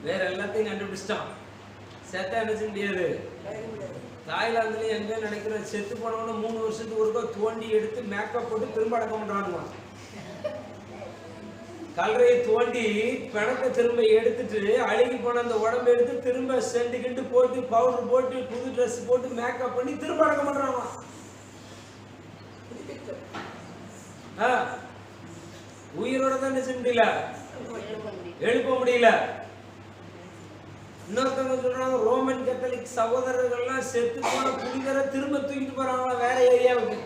வேற எல்லாத்தையும் கண்டுபிடிச்சிட்டான். செத்தா என்ன செய்ய முடியாது. தாய்லாந்துல எங்க நினைக்கிற செத்து போனவன 3 வருஷத்துக்கு ஒருக்கா தோண்டி எடுத்து மேக்கப் போட்டு திரும்ப அடக்கம் பண்றானுங்க. கல்லறையை தோண்டி பிணத்தை திரும்ப எடுத்துட்டு அழுகி போன அந்த உடம்பை எடுத்து திரும்ப சென்ட் போட்டு பவுடர் போட்டு புது ட்ரெஸ் போட்டு மேக்கப் பண்ணி திரும்ப அடக்கம் பண்றாங்க. உயிரோட தான் என்ன செய்ய முடியல, எழுப்ப முடியல. இன்னொருத்தவங்க சொல்றாங்க ரோமன் கத்தோலிக் சகோதரர்கள்லாம் செத்து போன புனிதரை திரும்ப தூக்கிட்டு போறாங்களா வேற ஏரியாவுக்கு.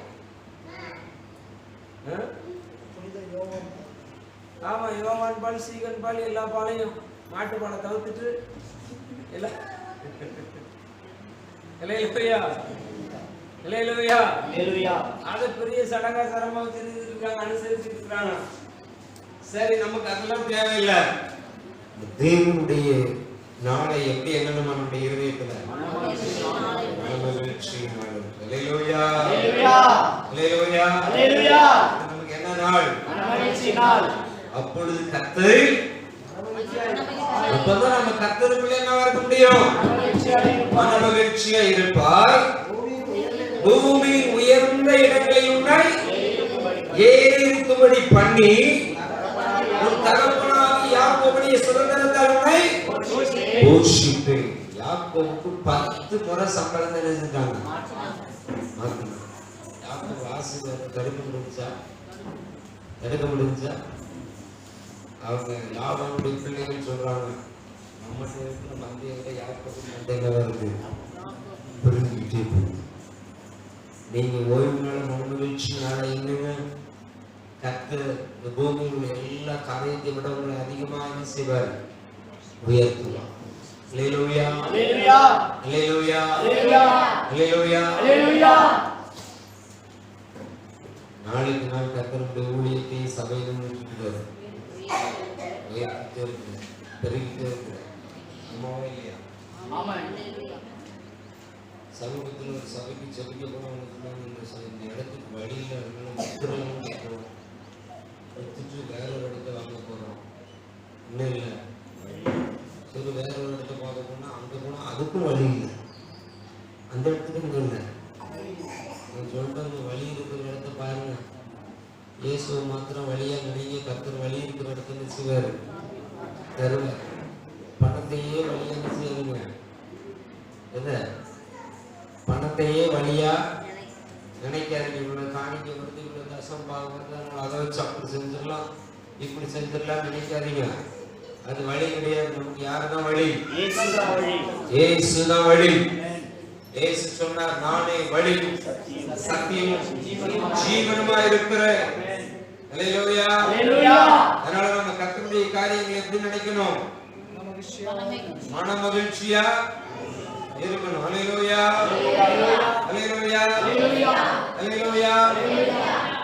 ஆமா, யோவான் பால், சீகன் பால், எல்லா பாலையும் மாட்டு பாலை தவிர்த்துட்டு எல்லாம் அதை பெரிய சடங்காச்சாரமா வச்சிருக்காங்க, அனுசரிச்சுட்டு இருக்காங்க. சரி, நமக்கு அதெல்லாம் தேவையில்லை. தேவனுடைய நாளை எப்படி என்ன நம்மளுடைய இருதயத்துல நமக்கு என்ன நாள்? அப்பொழுது கர்த்தர், அப்பதான் நம்ம கர்த்தருக்குள்ள என்ன இருக்க முடியும்? மனமகிழ்ச்சியா இருப்பார். பூமியின் உயர்ந்த இடங்களில் உன்னை ஏறி இருக்கும்படி பண்ணி உன் தகப்பனாகிய யாக்கோபுடைய சுதந்திரத்தால் உன்னை போஷிப்பேன். யாக்கோபுக்கு 10 முறை சம்பளம் நினைச்சிருக்காங்க. யாக்கோபு ஆசீர்வாதத்தை தடுக்க முடிஞ்சா அவங்க லாபானுடைய பிள்ளைகள் சொல்றாங்க, நம்ம இருக்கிற மந்தையை விட யாக்கோபு மந்தையில வருது, பெருங்கிட்டே போகுது. நீங்க ஓய்வு நாள் மனமகிழ்ச்சினால என்னங்க கர்த்தர் இந்த பூமியில் உள்ள எல்லா காரியத்தை விட உங்களை அதிகமா என்ன செய்வார்? உயர்த்துவார். அல்லேலூயா, அல்லேலூயா, அல்லேலூயா, அல்லேலூயா, அல்லேலூயா. நாளுக்கு நாள் கர்த்தருடைய ஊழியத்தை சபையில உயர்த்திட்டே இருக்கு, பெருகிட்டே இருக்கு. அம்மாவே இல்லையா? சமூகத்தில் ஒரு சபைக்கு செபிக்க போனவங்களுக்கு இந்த இடத்துக்கு வழியில் இருக்கிறவங்க எடுத்துட்டு வேற ஒரு இடத்த வாங்க போகிறோம். இன்னும் இல்லை, சரி வேற ஒரு இடத்த பார்க்க போனால் அங்கே போனால் அதுக்கும் வழி இல்லை, அந்த இடத்துக்கு இங்கே இல்லை. நான் சொல்கிறேன், வழி இருக்கிற இடத்த பாருங்க. இயேசுவை மாத்திரம் வழியாக நினைங்க, கர்த்தர் வழி இருக்கிற இடத்த நினைச்சுவார் தருவார். பணத்தையே வழியாக நினைச்சுங்க, எதை பணத்தையே வழியா நினைக்காதீங்க. இவ்வளவு காணிக்க வருது, இவ்வளவு தசம் பாகம் வருது, அதனால அதை வச்சு அப்படி செஞ்சிடலாம் இப்படி செஞ்சிடலாம் நினைக்காதீங்க. அது வழி கிடையாது. நமக்கு யாருதான் வழி? இயேசுதான் வழி. இயேசு சொன்னார், நானே வழி சத்தியமும் ஜீவனுமா இருக்கிறேன். அல்லேலூயா, அல்லேலூயா. அதனால நம்ம கர்த்தருடைய காரியங்களை எப்படி நினைக்கணும்? மனமகிழ்ச்சியா இருக்கணும். அல்லேலூயா, அல்லேலூயா, அல்லேலூயா.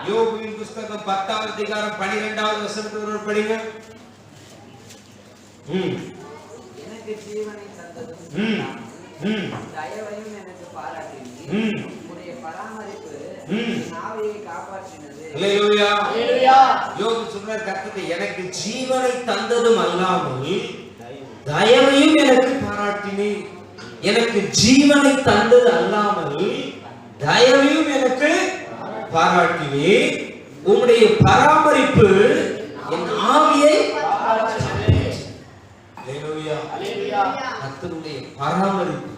யோபுவின் புத்தகம் 10ஆம் அதிகாரம் 12ஆவது வசனத்தை ஒரு படிங்க. எனக்கு ஜீவனை தந்ததும் தயவையும் எனக்கு பாராட்டினீர். உம்முடைய பராமரிப்பு நாவையை காப்பாற்றினது. அல்லேலூயா, அல்லேலூயா. யோபு சொல்றார், கர்த்தர் எனக்கு ஜீவனை தந்ததும் அல்லாமல் தயவையும் எனக்கு பாராட்டினீர். எனக்கு ஜீவனை தந்தது அல்லாமல் தயவையும் எனக்கு பாராட்டினீர். உம்முடைய பராமரிப்பு என் ஆவியை கர்த்தருடைய பராமரிப்பு.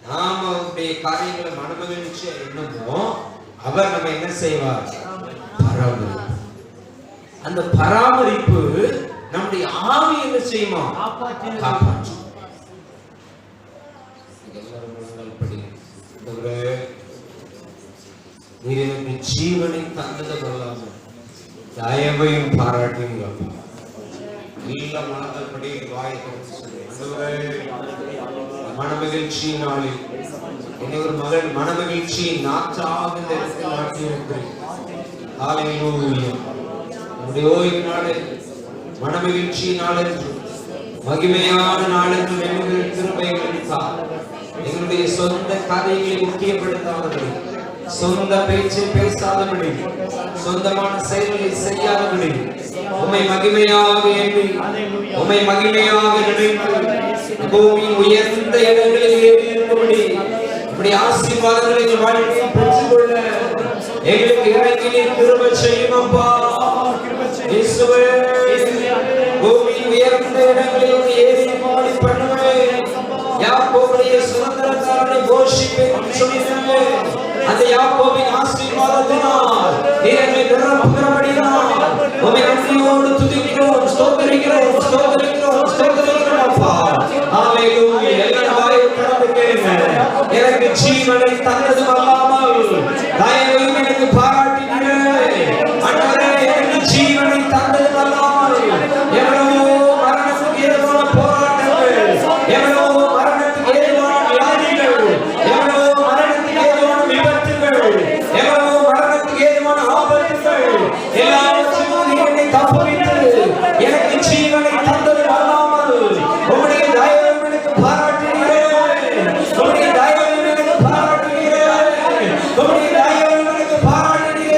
நாம அவருடைய காரியங்களை மனமகிழ்ச்சியா என்னமோ அவர் நம்ம என்ன செய்வார்? பராமரிப்பு. அந்த பராமரிப்பு நம்முடைய ஆவி என்ன செய்யுமா? காப்பாற்றும். நீர் எனக்கு ஜீவனை தந்தது வரலாமல் தயவையும் பாராட்டுங்கள். எல்லா மனதப்படி வாயை திறந்து மனமகிழ்ச்சி நாளில் என்னை ஒரு மகன் மனமகிழ்ச்சியின் நாற்றாக இந்த இடத்தில் நாட்டியிருக்கிறேன். ஹல்லேலூயா. நம்முடைய ஓய்வு நாள் மனமகிழ்ச்சி நாள் என்று மகிமையான நாள் என்று எங்கள் கிருபைகள் எங்களுடைய சொந்த கதைகளை முக்கியப்படுத்தாதபடி, சொந்த பேச்சை பேசாதபடி, சொந்தமான செயல்களை செய்யாதபடி உம்மை மகிமையாக எண்ணி உம்மை மகிமையாக நினைத்து பூமியின் உயர்ந்த இடங்களில் ஏறி இருக்கும்படி இப்படி ஆசீர்வாதங்களை எங்கள் வாழ்க்கையில் பெற்றுக்கொள்ள எங்களுக்கு இறங்கி நீர் கிருபை செய்யும் அப்பா. இயேசுவே, பூமியின் உயர்ந்த இடங்களில் ஏறி பாடி பண்ணுவேன். யாக்கோபுடைய சுதந்திரக்காரனை போஷிப்பேன் என்று சொன்னீர்களே, அந்த யாக்கோபின் ஆசீர்வாதத்தினால் நீர் எங்களை நிரப்புகிறபடியால் உம்மை நன்றியோடு துதிக்கிறோம், ஸ்தோத்திரிக்கிறோம், ஸ்தோத்திரிக்கிறோம், ஸ்தோத்திரிக்கிறோம் அப்பா. ஹல்லேலூயா. எல்லா வாயை திறந்து கேளுங்கள். எனக்கு ஜீவனை தந்தது அல்லாமல் தயவையும் எனக்கு பாராட்டினீரே. ஆண்டவரே, எனக்கு ஜீவனை தந்தது அல்லாமல் எவ்வளவோ மரணத்துக்கு ஏதுவான போராட்டங்கள், எவ்வளவோ மரணத்துக்கு ஏதுவான வியாதிகள், எவ்வளவோ மரணத்துக்கு ஏதுவான விபத்துகள், எவ்வளவோ மரணத்துக்கு ஏதுவான ஆபத்துகள் எல்லாவற்றையும் என்னை தப்புவித்து எனக்கு ஜீவனை தந்தது அல்லாமல் உம்முடைய தயவையும் எனக்கு பாராட்டினீரே. உம்முடைய தயவையும் எனக்கு பாராட்டினீரே. உம்முடைய தயவையும் எனக்கு பாராட்டினீரே.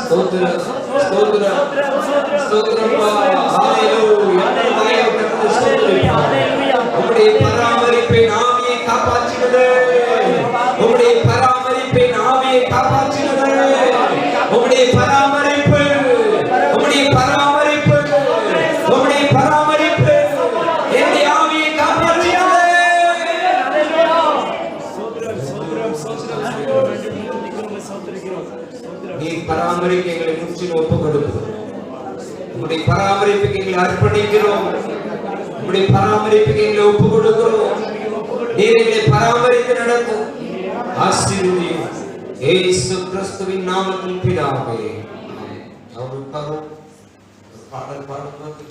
ஸ்தோத்திரம், ஸ்தோத்திரம், ஸ்தோத்திரப்பா. ஹல்லேலூயா. உம்முடைய பராமரிப்பை ஆவியை காப்பாற்றினது. உம்முடைய பராமரிப்பை ஆவியை காப்பாற்றினது. உம்முடைய பராமரிப்பு, உம்முடைய பராமரிப்பு, உம்முடைய பராமரிப்பு என்னுடைய ஆவியை காப்பாற்றினது. நீ பராமரிக்க எங்களை முற்றிலும் ஒப்புக் கொடுக்கிறோம். உம்முடைய பராமரிப்புக்கு எங்களை அர்ப்பணிக்கிறோம். உம்முடைய பராமரிப்புக்கு எங்களை ஒப்புக் கொடுக்கிறோம். நீர் எங்களை பராமரித்து நடத்தும். ஆசீர்வதியும். இயேசு கிறிஸ்துவின் நாமத்தில் பிதாவே. அவருக்காக பாடல் பாடும்போது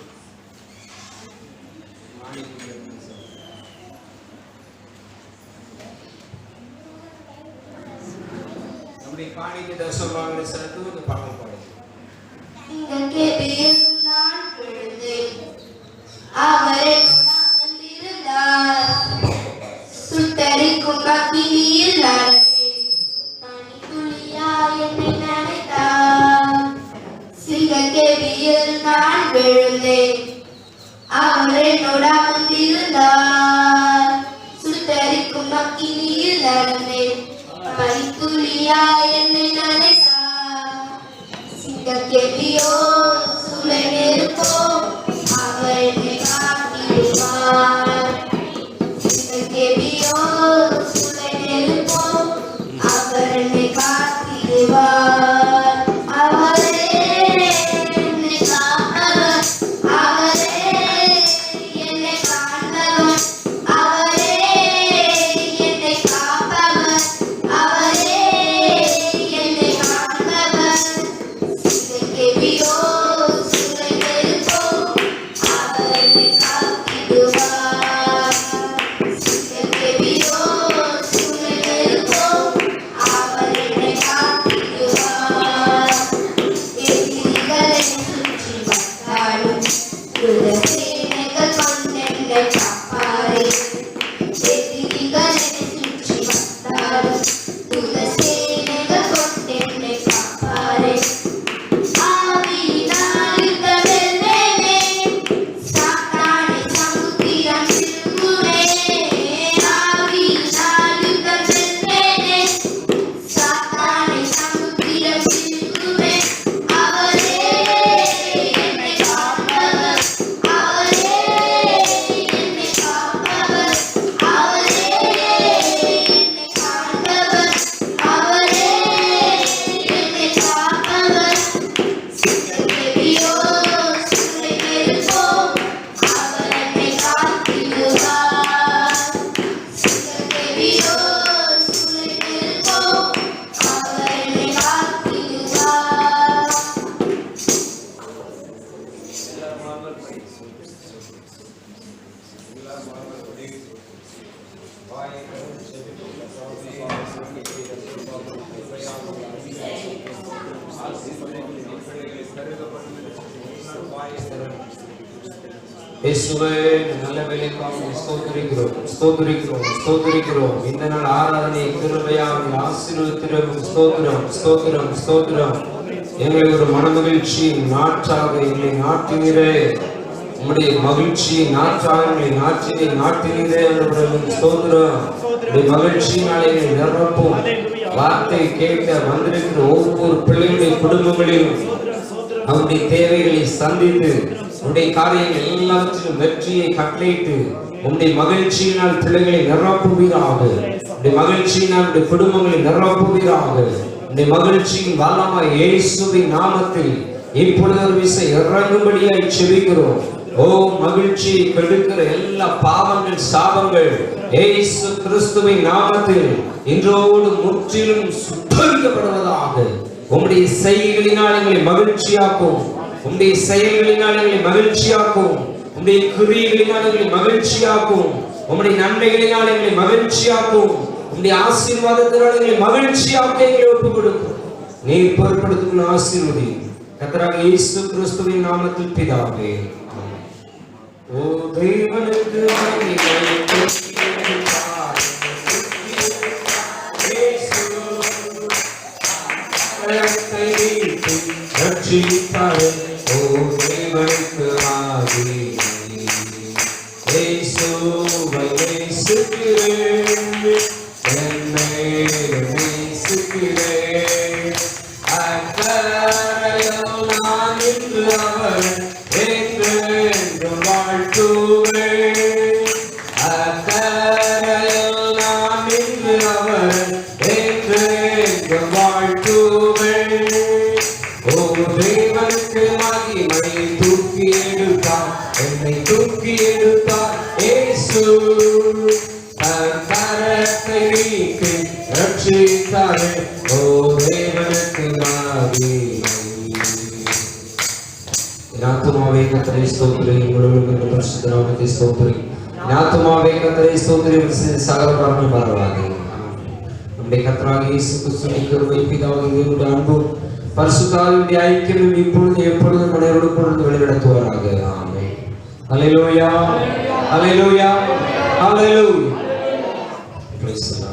நம்முடைய காணிக்கை தசமாக செலுத்தும் இந்த பாடல் பாடு. நான் விழுந்தேன், அவரை வந்திருந்தார். சுட்டரிக்கும் அக்கினியில் நடந்தேன், பனித்துளியா என்னை நனைத்தார். சிங்கக்கேபியில் நான் விழுந்தேன், அவர் என்னோட வந்திருந்தார். சுட்டரிக்கும் அக்கினியில் நடந்தேன், பனித்துளியா என்னை நனைத்தார். சிங்கக்கேபியோ சூளை நெருப்போ அவர் என்னை காத்திடுவார். சிங்கக்கேபியோ சூளை நெருப்போ அவர் என்னை காத்திடுவார். அவரே என்னை காப்பவர், அவரே என்னை காண்பவர், அவரே என்னை காப்பவர், அவரே என்னை காண்பவர். சிங்கக்கேபியோ சூளை நெருப்போ அவர் இயேசுவே நல்ல வேலைக்காக ஸ்தோத்திரிக்கிறோம் ஸ்தோத்திரிக்கிறோம் ஸ்தோத்திரிக்கிறோம். இந்த நாள் ஆராதனை கிருபையாக ஆசீர்வதிக்கிறோம். ஸ்தோத்திரம் ஸ்தோத்திரம் ஸ்தோத்திரம். எங்களை ஒரு மனமகிழ்ச்சி நாற்றாக எங்களை நாட்டினீரே. உம்முடைய மகிழ்ச்சி நாற்றாக எங்களை நாட்டினீரே. ஸ்தோத்திரம். மகிழ்ச்சியினாலே நிரப்பும். வார்த்தை கேட்க வந்திருக்கிற ஒவ்வொரு பிள்ளைகளுடைய குடும்பங்களிலும் அவருடைய தேவைகளை சந்தித்து உன்னுடைய காரியங்கள் எல்லாவற்றிலும் வெற்றியை கட்டளையிட்டு உன்னுடைய மகிழ்ச்சியினால் பிள்ளைகளை நிரப்புவீராக. உன்னுடைய மகிழ்ச்சியினால் உன்னுடைய குடும்பங்களை நிரப்புவீராக. உன்னுடைய மகிழ்ச்சியின் வல்லமாய் இயேசுவின் நாமத்தில் இப்பொழுது ஒரு விசை இறங்கும்படியாய் செபிக்கிறோம். ஓ மகிழ்ச்சியை கெடுக்கிற எல்லா பாவங்கள் சாபங்கள் இயேசு கிறிஸ்துவின் நாமத்தில் இன்றோடு முற்றிலும் சுத்தரிக்கப்படுவதாக. உம்முடைய செய்கைகளினால் எங்களை மகிழ்ச்சியாக்கும். உம்முடைய செயல்களினால் எங்களை மகிழ்ச்சியாக்கும். உம்முடைய கிரியைகளினால் எங்களை மகிழ்ச்சியாக்கும். உம்முடைய நன்மைகளினால் எங்களை மகிழ்ச்சியாக்கும். உம்முடைய ஆசீர்வாதத்தினால் எங்களை மகிழ்ச்சியாக்க எங்களை ஒப்புக் கொடுக்கும். நீர் பொறுப்படுத்தும் ஆசீர்வதி கர்த்தராகிய இயேசு கிறிஸ்துவின் நாமத்தில் பிதாவே. ஓ தேவனுக்கு ரட்சித்தாரே. ஓ தேவனுக்கு ஆதி இயேசுவை நேசிக்கிறேன். என்னை நேசிக்கிறேன். அக்கறையில் நான் இன்று அவர் என்று வாழ்த்துவேன். அக்கறையில் நான் இன்று அவர் என்று வாழ்த்துவேன். ஓ தேவனுக்கு மகிமை தூக்கி எடுத்தார். என்னை தூக்கி எடுத்தார் இயேசு. கரத்தை நீக்கி ரட்சித்தாரே. ஓ தேவனுக்கு மகிமை. ஆத்துமாவே கர்த்தரை ஸ்தோத்திரி. முழுவதும் பரிசுத்த நாமத்தை ஸ்தோத்திரி. ஆத்துமாவே கர்த்தரை ஸ்தோத்திரி. சகல பரம பரவாது. நம்முடைய கர்த்தராகிய இயேசு கிறிஸ்துவின் கிருபை பிதாவாகிய தேவனுடைய அன்பும் பரிசுத்த ஆவியுடைய ஐக்கியமும் இப்பொழுது எப்பொழுதும் மனைவரோடு பொழுது வழிநடத்துவாராக. ஆமென். அல்லேலூயா அல்லேலூயா அல்லேலூயா. Praise the Lord.